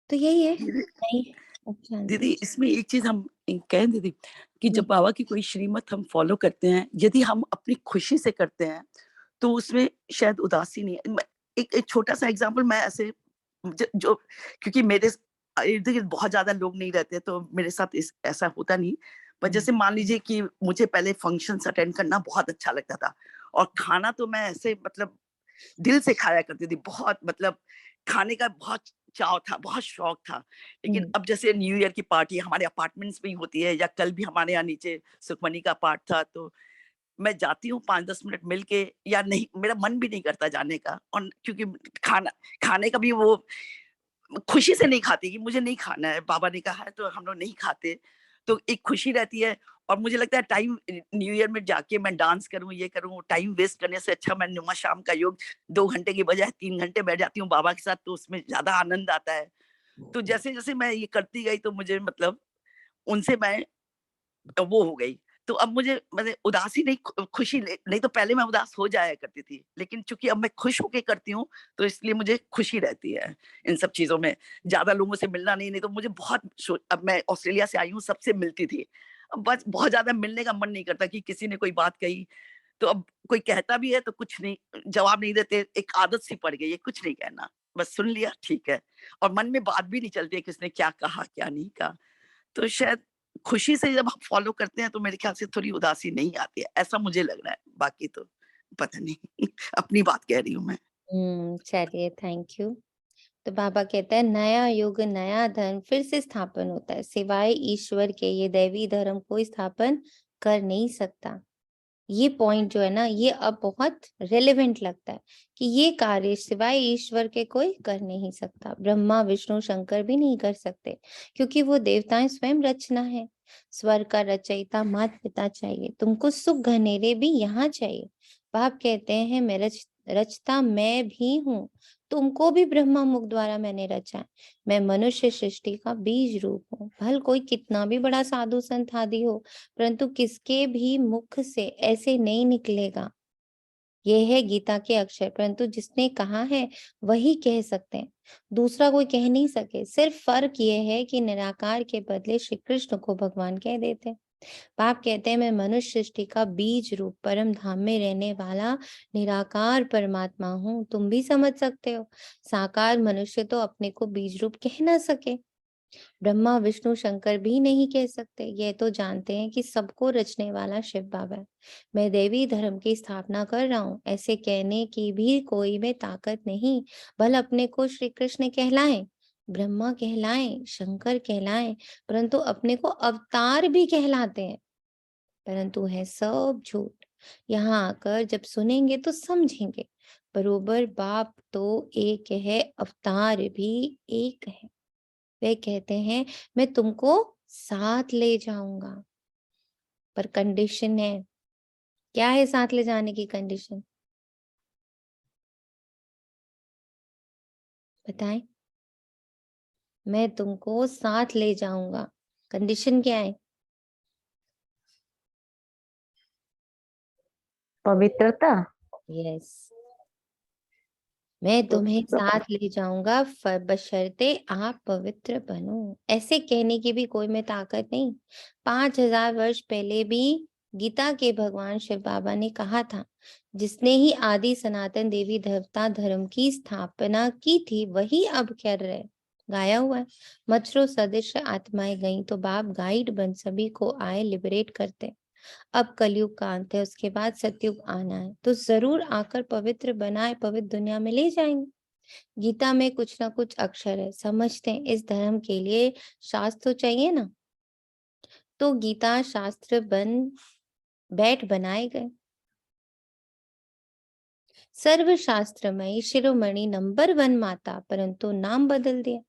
तो यही है। नहीं अच्छा दीदी इसमें एक चीज हम कहें दीदी कि जब बाबा की कोई श्रीमत हम फॉलो करते हैं, यदि हम अपनी खुशी से करते हैं तो उसमें शायद उदासी नहीं है। एक छोटा सा एग्जांपल मैं ऐसे जो क्योंकि मेरे इर्द गिर्द बहुत ज्यादा लोग नहीं रहते तो मेरे साथ ऐसा होता नहीं, पर जैसे मान लीजिए कि मुझे पहले फंक्शंस अटेंड करना बहुत अच्छा लगता था, और खाना तो मैं ऐसे मतलब दिल से खाया करती थी, बहुत मतलब खाने का बहुत चाव था, बहुत शौक था। लेकिन अब जैसे न्यू ईयर की पार्टी हमारे अपार्टमेंट्स में ही होती है, या कल भी हमारे यहाँ नीचे सुखमनी का पाठ था, तो मैं जाती हूँ 5-10 मिनट मिल के, या नहीं मेरा मन भी नहीं करता जाने का, और क्योंकि खाने का भी वो खुशी से नहीं खाती कि मुझे नहीं खाना है, बाबा ने कहा है तो हम लोग नहीं खाते, तो एक खुशी रहती है। और मुझे लगता है टाइम न्यू ईयर में जाके मैं डांस करूं, ये करूं, टाइम वेस्ट करने से अच्छा मैं नुमा शाम का योग 2 घंटे की बजाय 3 घंटे बैठ जाती हूँ बाबा के साथ, तो उसमें ज्यादा आनंद आता है। तो जैसे जैसे मैं ये करती गई तो मुझे मतलब उनसे मैं वो हो गई। तो अब मुझे मतलब उदासी नहीं, खुशी नहीं, तो पहले मैं उदास हो जाया करती थी, लेकिन चूंकि अब मैं खुश होके करती हूँ तो इसलिए मुझे खुशी रहती है इन सब चीजों में। ज्यादा लोगों से मिलना नहीं तो मुझे बहुत अब मैं ऑस्ट्रेलिया से आई हूँ, सबसे मिलती थी, अब बस बहुत ज्यादा मिलने का मन नहीं करता कि किसी ने कोई बात कही तो अब कोई कहता भी है तो कुछ नहीं, जवाब नहीं देते, एक आदत सी पड़ गई है कुछ नहीं कहना, बस सुन लिया ठीक है, और मन में बात भी नहीं चलती है किसने क्या कहा क्या नहीं कहा। तो शायद खुशी से जब हम फॉलो करते हैं तो मेरे ख्याल से थोड़ी उदासी नहीं आती है, ऐसा मुझे लग रहा है, बाकी तो पता नहीं अपनी बात कह रही हूँ मैं। चलिए, थैंक यू। तो बाबा कहता है नया युग नया धर्म फिर से स्थापन होता है, सिवाय ईश्वर के ये दैवी धर्म कोई स्थापन कर नहीं सकता। ये पॉइंट जो है ना, ये अब बहुत रेलेवेंट लगता है कि ये कार्य सिवाय ईश्वर के कोई कर नहीं सकता, ब्रह्मा विष्णु शंकर भी नहीं कर सकते, क्योंकि वो देवताएं स्वयं रचना है। स्वर्ग का रचयिता माता पिता चाहिए, तुमको सुख घनेरे भी यहाँ चाहिए। बाप कहते हैं मैं रचता मैं भी हूँ, तुमको भी ब्रह्मा मुख द्वारा मैंने रचा है। मैं मनुष्य सृष्टि का बीज रूप हूँ। भल कोई कितना भी बड़ा साधु संत आदि हो, परंतु किसके भी मुख से ऐसे नहीं निकलेगा। ये है गीता के अक्षर, परंतु जिसने कहा है वही कह सकते हैं, दूसरा कोई कह नहीं सके। सिर्फ फर्क ये है कि निराकार के बदले श्री कृष्ण को भगवान कह देते हैं। बाप कहते हैं मैं मनुष्य सृष्टि का बीज रूप परम धाम में रहने वाला निराकार परमात्मा हूँ। तुम भी समझ सकते हो, साकार मनुष्य तो अपने को बीज रूप कह ना सके, ब्रह्मा विष्णु शंकर भी नहीं कह सकते। यह तो जानते हैं कि सबको रचने वाला शिव बाबा है। मैं देवी धर्म की स्थापना कर रहा हूँ, ऐसे कहने की भी कोई में ताकत नहीं। भल अपने को श्री कृष्ण कहलाएं, ब्रह्मा कहलाएं, शंकर कहलाएं, परंतु अपने को अवतार भी कहलाते हैं, परंतु है सब झूठ। यहाँ आकर जब सुनेंगे तो समझेंगे, बरोबर बाप तो एक है, अवतार भी एक है। वे कहते हैं मैं तुमको साथ ले जाऊंगा, पर कंडीशन है। क्या है साथ ले जाने की कंडीशन? बताएं। मैं तुमको साथ ले जाऊंगा, कंडीशन क्या है? पवित्रता। यस, मैं तुम्हें साथ ले जाऊंगा बशर्ते आप पवित्र बनो। ऐसे कहने की भी कोई में ताकत नहीं। 5000 वर्ष पहले भी गीता के भगवान शिव बाबा ने कहा था, जिसने ही आदि सनातन देवी देवता धर्म की स्थापना की थी वही अब कर रहे, गाया हुआ है। मच्छरों सदृश आत्माएं गई तो बाप गाइड बन सभी को आए लिबरेट करते। अब कलयुग का अंत है, उसके बाद सतयुग आना है, तो जरूर आकर पवित्र बनाए पवित्र दुनिया में ले जाएंगे। गीता में कुछ ना कुछ अक्षर है, समझते हैं। इस धर्म के लिए शास्त्र तो चाहिए ना, तो गीता शास्त्र बैठ बनाए गए। सर्वशास्त्रमयी शिरोमणि नंबर 1 माता, परंतु नाम बदल दिया।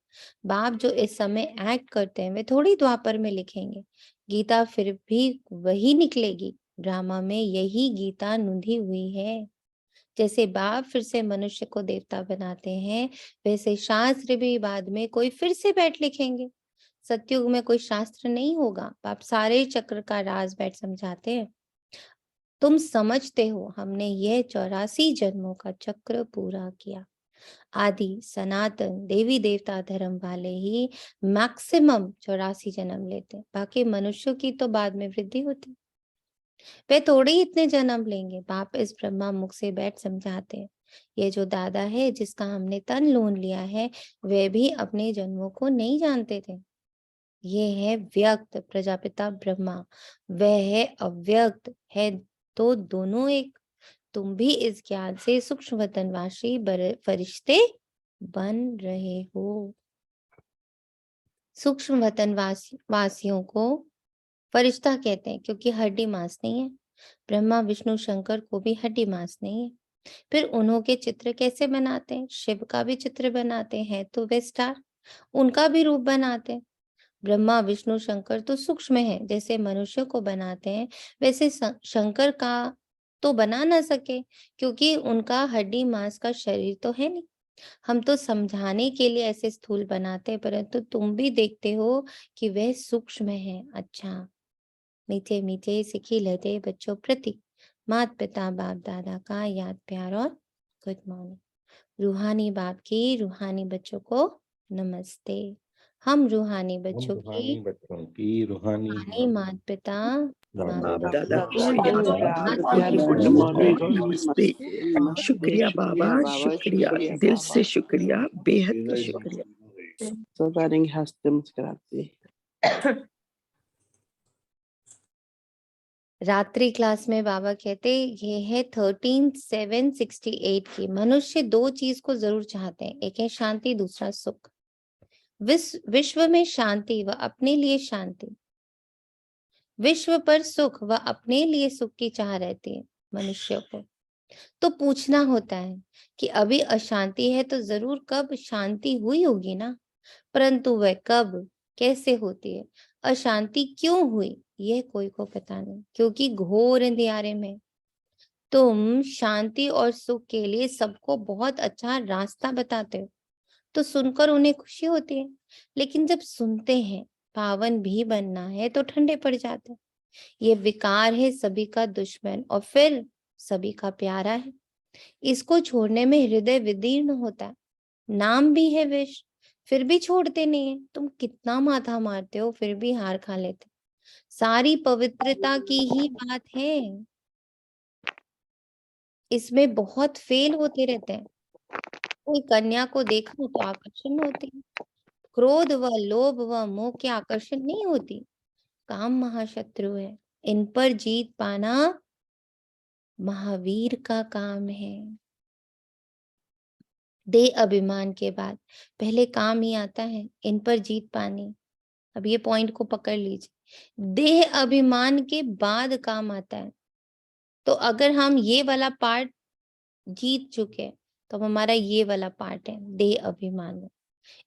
बाप जो इस समय एक्ट करते हैं वे थोड़ी द्वापर में लिखेंगे, गीता फिर भी वही निकलेगी। ड्रामा में यही गीता नुंधी हुई है। जैसे बाप फिर से मनुष्य को देवता बनाते हैं, वैसे शास्त्र भी बाद में कोई फिर से बैठ लिखेंगे। सतयुग में कोई शास्त्र नहीं होगा, बाप सारे चक्र का राज बैठ समझाते हैं। तुम समझते हो हमने यह 84 जन्मों का चक्र पूरा किया। आदि सनातन देवी देवता धर्म वाले ही मैक्सिमम 84 जन्म लेते, बाकी मनुष्यों की तो बाद में वृद्धि होती। वे थोड़े ही इतने जन्म लेंगे। बाप इस ब्रह्मा मुख से बैठ समझाते हैं, ये जो दादा है जिसका हमने तन लोन लिया है, वे भी अपने जन्मों को नहीं जानते थे। ये है व्यक्त प्रजापिता ब्रह्मा, वह है अव्यक्त है, तो दोनों एक। तुम भी इस ज्ञान से सूक्ष्म वतनवासी फरिश्ते बन रहे हो। सूक्ष्म वतन वासियों को फरिश्ता कहते हैं, क्योंकि हड्डी मांस नहीं है। ब्रह्मा विष्णु शंकर को भी हड्डी मांस नहीं है। फिर उन्हों के चित्र कैसे बनाते हैं? शिव का भी चित्र बनाते हैं तो वे स्टार, उनका भी रूप बनाते हैं। ब्रह्मा विष्णु शंकर तो सूक्ष्म है, जैसे मनुष्य को बनाते हैं वैसे शंकर का तो बना ना सके, क्योंकि उनका हड्डी मांस का शरीर तो है नहीं। हम तो समझाने के लिए ऐसे स्थूल बनाते हैं, परंतु तुम भी देखते हो कि वह सूक्ष्म है। अच्छा, मीठे मीठे सिखी लहते बच्चों प्रति माता पिता बाप दादा का याद प्यार और गुड मॉर्निंग। रूहानी बाप की रूहानी बच्चों को नमस्ते। हम रूहानी बच्चों की बच्चों की रूहानी रूहानी माता पिता बाप बाप दादा को दादा याद प्यार गुड मॉर्निंग नमस्ते। शुक्रिया बाबा, शुक्रिया, दिल से शुक्रिया, बेहद शुक्रिया। हंसते मुस्कुराते। रात्रि क्लास में बाबा कहते ये है 13/7/68 की। मनुष्य दो चीज को जरूर चाहते हैं, एक है शांति, दूसरा सुख। विश्व में शांति व अपने लिए शांति, विश्व पर सुख व अपने लिए सुख की चाह रहती है मनुष्य को। तो पूछना होता है कि अभी अशांति है तो जरूर कब शांति हुई होगी ना, परंतु वह कब कैसे होती है, अशांति क्यों हुई, यह कोई को पता नहीं, क्योंकि घोर अंधियारे में तुम शांति और सुख के लिए सबको बहुत अच्छा रास्ता बताते हो, तो सुनकर उन्हें खुशी होती है। लेकिन जब सुनते हैं पावन भी बनना है तो ठंडे पड़ जाते हैं। ये विकार है सभी का दुश्मन और फिर सभी का प्यारा है। इसको छोड़ने में हृदय विदीर्ण होता है। नाम भी है विष, फिर भी छोड़ते नहीं है। तुम कितना माथा मारते हो फिर भी हार खा लेते। सारी पवित्रता की ही बात है, इसमें बहुत फेल होते रहते हैं। कोई कन्या को देखा तो आकर्षण होती है, क्रोध व लोभ व मोह की आकर्षण नहीं होती। काम महाशत्रु है, इन पर जीत पाना महावीर का काम है। देह अभिमान के बाद पहले काम ही आता है इन पर जीत पानी। अब ये पॉइंट को पकड़ लीजिए, देह अभिमान के बाद काम आता है। तो अगर हम ये वाला पार्ट जीत चुके हैं तो हमारा ये वाला पार्ट है देह अभिमान में,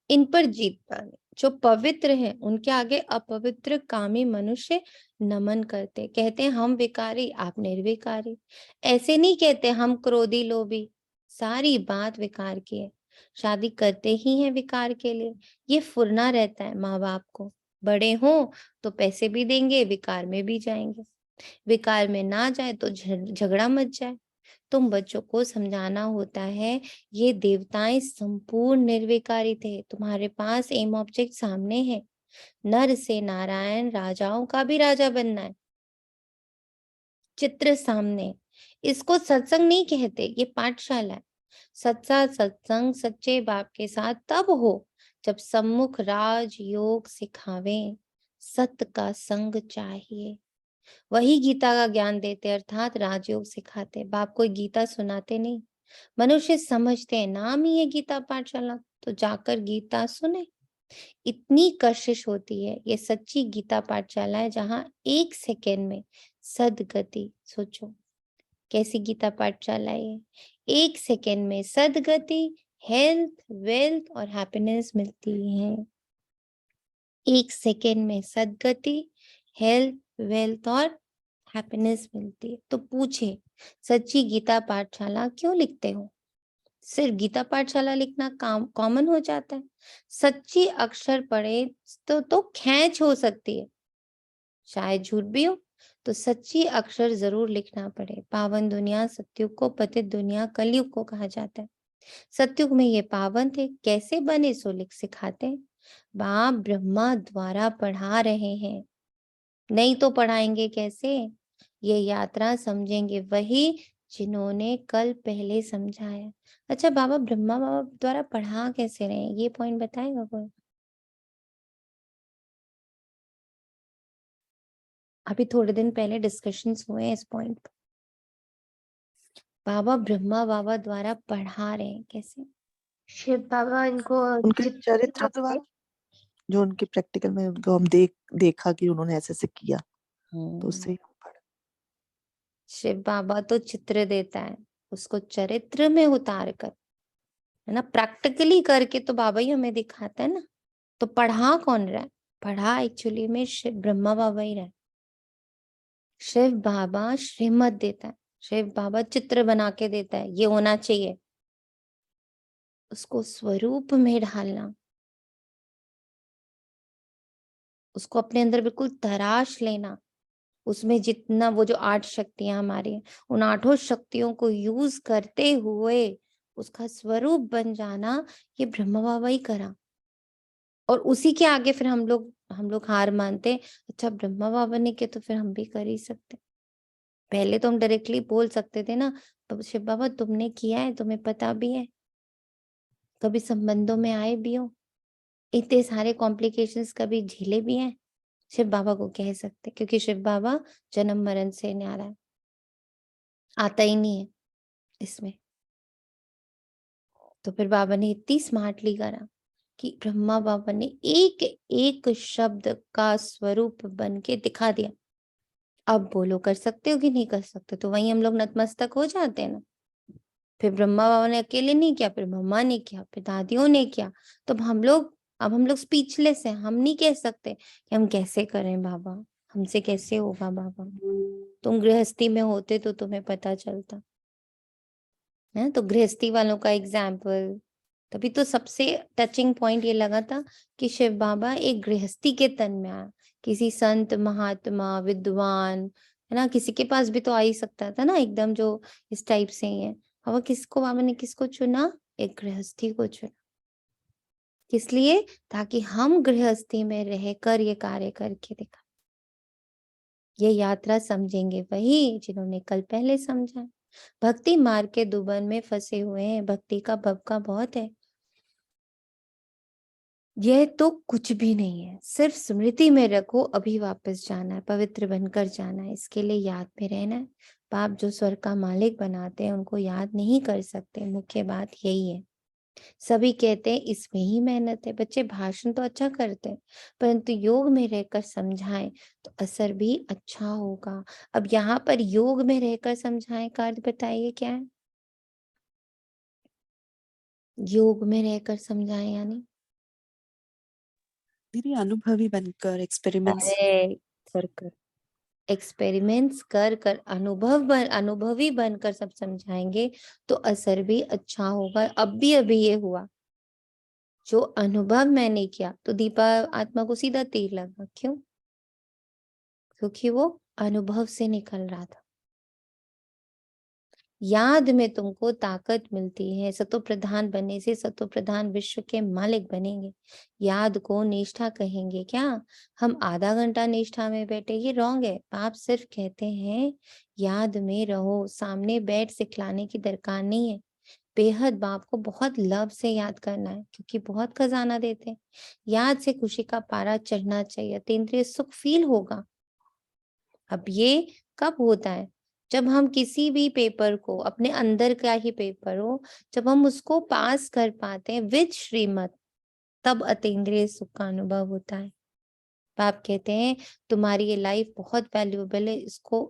इन पर जीत पानी। जो पवित्र है उनके आगे अपवित्र कामी मनुष्य नमन करते, कहते हैं हम विकारी आप निर्विकारी। ऐसे नहीं कहते हम क्रोधी लोभी, सारी बात विकार की है। शादी करते ही हैं विकार के लिए। ये फुरना रहता है माँ बाप को, बड़े हों तो पैसे भी देंगे विकार में भी जाएंगे, विकार में ना जाए तो झगड़ा मच जाए। तुम बच्चों को समझाना होता है ये देवताएं संपूर्ण निर्विकारी थे। तुम्हारे पास एम ऑब्जेक्ट सामने है, नर से नारायण, राजाओं का भी राजा बनना है। चित्र सामने, इसको सत्संग नहीं कहते, ये पाठशाला है। सच्चा सत्संग सच्चे बाप के साथ तब हो जब सम्मुख राज योग सिखावे, सत्य का संग चाहिए। वही गीता का ज्ञान देते अर्थात राजयोग सिखाते। बाप कोई गीता सुनाते नहीं, मनुष्य समझते हैं नाम ही है गीता पाठशाला, तो जाकर गीता सुने। इतनी कशिश होती है। ये सच्ची गीता पाठशाला है जहाँ 1 सेकेंड में सदगति, सोचो कैसी गीता पाठशाला है। 1 सेकेंड में सदगति, हेल्थ, वेल्थ और हैप्पीनेस मिलती है। 1 सेकेंड में सदगति, हेल्थ, वेल्थ और हैप्पीनेस मिलती है। तो पूछे सच्ची गीता पाठशाला क्यों लिखते हो? सिर्फ गीता पाठशाला लिखना काम कॉमन हो जाता है। सच्ची अक्षर पढ़े तो खैच हो सकती है, शायद झूठ भी हो, तो सच्ची अक्षर जरूर लिखना पड़े। पावन दुनिया सतयुग को, पतित दुनिया कलयुग को कहा जाता है। सतयुग में ये पावन थे, कैसे बने सो लिख सिखाते हैं। बाप ब्रह्मा द्वारा पढ़ा रहे हैं, नहीं तो पढ़ाएंगे कैसे? ये यात्रा समझेंगे वही जिन्होंने कल पहले समझाया। अच्छा, बाबा ब्रह्मा बाबा द्वारा पढ़ा कैसे रहे, ये पॉइंट बताएगा कोई? अभी थोड़े दिन पहले डिस्कशंस हुए हैं इस पॉइंट पर। बाबा ब्रह्मा बाबा द्वारा पढ़ा रहे हैं कैसे? शिव बाबा इनको उनके चित्र चरित्र दिखाते द्वारा, जो उनके प्रैक्टिकल में उनको हम देखा कि उन्होंने ऐसे ऐसे किया, तो उससे ही हम पढ़े। शिव बाबा तो चित्र देता है, उसको चरित्र में उतार कर, है ना, प्रैक्टिकली करके तो बाबा ही हमें दिखाता है ना। तो पढ़ा कौन रहा है? पढ़ा एक्चुअली में शिव ब्रह्मा बाबा ही रहा है। शिव बाबा श्रीमत देता है, शिव बाबा चित्र बना के देता है, ये होना चाहिए। उसको स्वरूप में ढालना, उसको अपने अंदर बिल्कुल तराश लेना, उसमें जितना वो जो 8 शक्तियां हमारी हैं, उन 8 शक्तियों को यूज करते हुए उसका स्वरूप बन जाना, ये ब्रह्मा बाबा ही करा। और उसी के आगे फिर हम लोग हार मानते, अच्छा ब्रह्मा बाबा ने किया तो फिर हम भी कर ही सकते। पहले तो हम डायरेक्टली बोल सकते थे ना, शिव बाबा तुमने किया है, तुम्हें पता भी है, कभी संबंधों में आए भी हो, इतने सारे कॉम्प्लिकेशंस कभी झेले भी हैं, शिव बाबा को कह सकते, क्योंकि शिव बाबा जन्म मरण से न्यारा है, आता ही नहीं है इसमें। तो फिर बाबा ने इतनी स्मार्टली करा कि ब्रह्मा बाबा ने एक एक शब्द का स्वरूप बन के दिखा दिया। अब बोलो कर सकते हो कि नहीं कर सकते? तो वहीं हम लोग नतमस्तक हो जाते हैं ना। फिर ब्रह्मा बाबा ने अकेले नहीं किया, फिर मम्मा ने किया, फिर दादियों ने किया। तो अब हम लोग स्पीचलेस हैं, हम नहीं कह सकते कि हम कैसे करें बाबा, हमसे कैसे होगा बाबा। तुम गृहस्थी में होते तो तुम्हें पता चलता है। तो गृहस्थी वालों का एग्जाम्पल, तभी तो सबसे टचिंग पॉइंट ये लगा था कि शिव बाबा एक गृहस्थी के तन में आया, किसी संत महात्मा विद्वान, है ना, किसी के पास भी तो आ ही सकता था ना एकदम जो इस टाइप से ही है। अब किसको बाबा ने किसको चुना? एक गृहस्थी को चुना। किस लिए? ताकि हम गृहस्थी में रहकर ये कार्य करके दिखा। ये यात्रा समझेंगे वही जिन्होंने कल पहले समझा। भक्ति मार्ग के दुबन में फंसे हुए हैं, भक्ति का भबका बहुत है। यह तो कुछ भी नहीं है, सिर्फ स्मृति में रखो, अभी वापस जाना है, पवित्र बनकर जाना है, इसके लिए याद में रहना है। बाप जो स्वर्ग का मालिक बनाते हैं उनको याद नहीं कर सकते, मुख्य बात यही है। सभी कहते हैं इसमें ही मेहनत है। बच्चे भाषण तो अच्छा करते हैं, परंतु योग में रहकर समझाएं तो असर भी अच्छा होगा। अब यहाँ पर योग में रहकर समझाएं का अर्थ बताइए क्या है? योग में रहकर समझाएं यानी दीदी अनुभवी बनकर एक्सपेरिमेंट्स अरे कर कर एक्सपेरिमेंट्स कर कर अनुभवी बनकर सब समझाएंगे तो असर भी अच्छा होगा। अब भी अभी ये हुआ, जो अनुभव मैंने किया तो दीपा आत्मा को सीधा तीर लगा। क्यों? क्योंकि वो अनुभव से निकल रहा था। याद में तुमको ताकत मिलती है। सतो प्रधान बनने से सतो प्रधान विश्व के मालिक बनेंगे। याद को निष्ठा कहेंगे क्या? हम आधा घंटा निष्ठा में बैठे, ये रॉन्ग है। आप सिर्फ कहते हैं याद में रहो, सामने बैठ सिखलाने की दरकार नहीं है। बेहद बाप को बहुत लव से याद करना है, क्योंकि बहुत खजाना देते हैं। याद से खुशी का पारा चढ़ना चाहिए, अतीन्द्रिय सुख फील होगा। अब ये कब होता है? जब हम किसी भी पेपर को, अपने अंदर का ही पेपर हो, जब हम उसको पास कर पाते हैं विद श्रीमत, तब अतीन्द्रिय सुख का अनुभव होता है। बाप कहते हैं तुम्हारी ये लाइफ बहुत वैल्यूएबल है,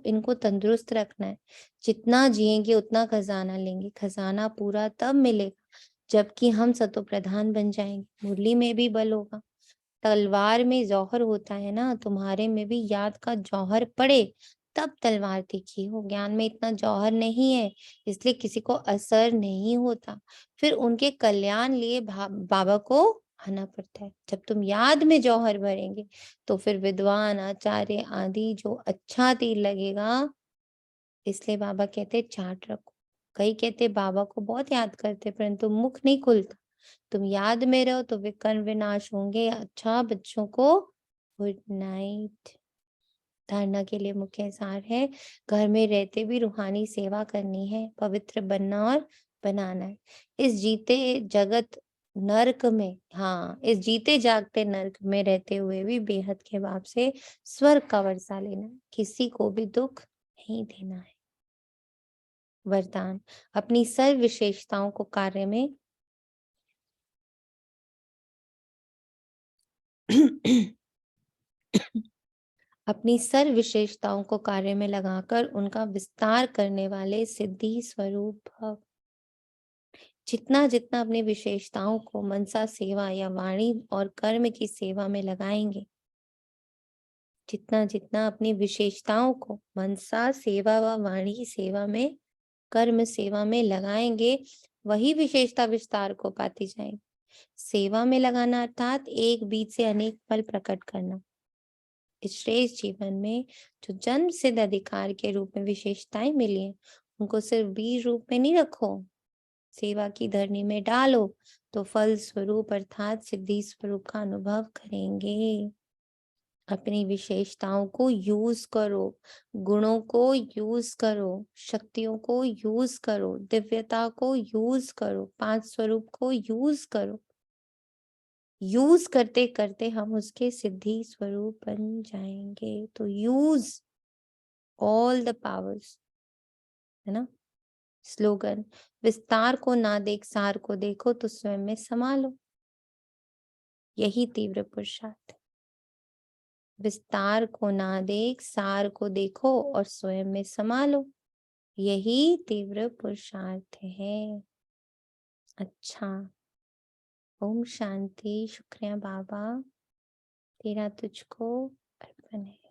इनको तंदुरुस्त रखना है। जितना जिएंगे उतना खजाना लेंगे, खजाना पूरा तब मिलेगा जबकि हम सतो प्रधान बन जाएंगे। मुरली में भी बल होगा, तलवार में जौहर होता है ना, तुम्हारे में भी याद का जौहर पड़े तब तलवार तीखी हो। ज्ञान में इतना जौहर नहीं है, इसलिए किसी को असर नहीं होता। फिर उनके कल्याण लिए बाबा को आना पड़ता है। जब तुम याद में जौहर भरेंगे तो फिर विद्वान आचार्य आदि जो अच्छा तीर लगेगा। इसलिए बाबा कहते चार्ट रखो। कई कहते बाबा को बहुत याद करते परंतु मुख नहीं खुलता। तुम याद में रहो तो विकर्ण विनाश होंगे। अच्छा बच्चों को गुड नाइट। धारणा के लिए मुख्य सार है, घर में रहते भी रूहानी सेवा करनी है, पवित्र बनना और बनाना है। इस जीते जगत नर्क में, हाँ, इस जीते जागते नर्क में रहते हुए भी बेहद के बाप से स्वर्ग का वर्षा लेना है, किसी को भी दुख नहीं देना है। वरदान, अपनी सर्व विशेषताओं को कार्य में अपनी सर्व विशेषताओं को कार्य में लगाकर उनका विस्तार करने वाले सिद्धि स्वरूप भव। जितना जितना अपनी विशेषताओं को मनसा सेवा या वाणी और कर्म की सेवा में लगाएंगे, जितना जितना अपनी विशेषताओं को मनसा सेवा व वाणी सेवा में, कर्म सेवा में लगाएंगे, वही विशेषता विस्तार को पाती जाएगी। सेवा में लगाना अर्थात एक बीज से अनेक फल प्रकट करना। इस श्रेष्ठ जीवन में जो जन्म सिद्ध अधिकार के रूप में विशेषताएं मिली हैं, उनको सिर्फ बीज रूप में नहीं रखो, सेवा की धरनी में डालो, तो फल स्वरूप अर्थात सिद्धि स्वरूप का अनुभव करेंगे। अपनी विशेषताओं को यूज करो, गुणों को यूज करो, शक्तियों को यूज करो, दिव्यता को यूज करो, पांच स्वरूप को यूज करो। यूज करते करते हम उसके सिद्धि स्वरूप बन जाएंगे। तो यूज ऑल द पावर्स, है ना स्लोगन। विस्तार को ना देख सार को देखो, तो स्वयं में समा लो। यही तीव्र पुरुषार्थ है। विस्तार को ना देख सार को देखो और स्वयं में समा लो, यही तीव्र पुरुषार्थ है। अच्छा, ओम शांति। शुक्रिया बाबा, तेरा तुझको अर्पण है।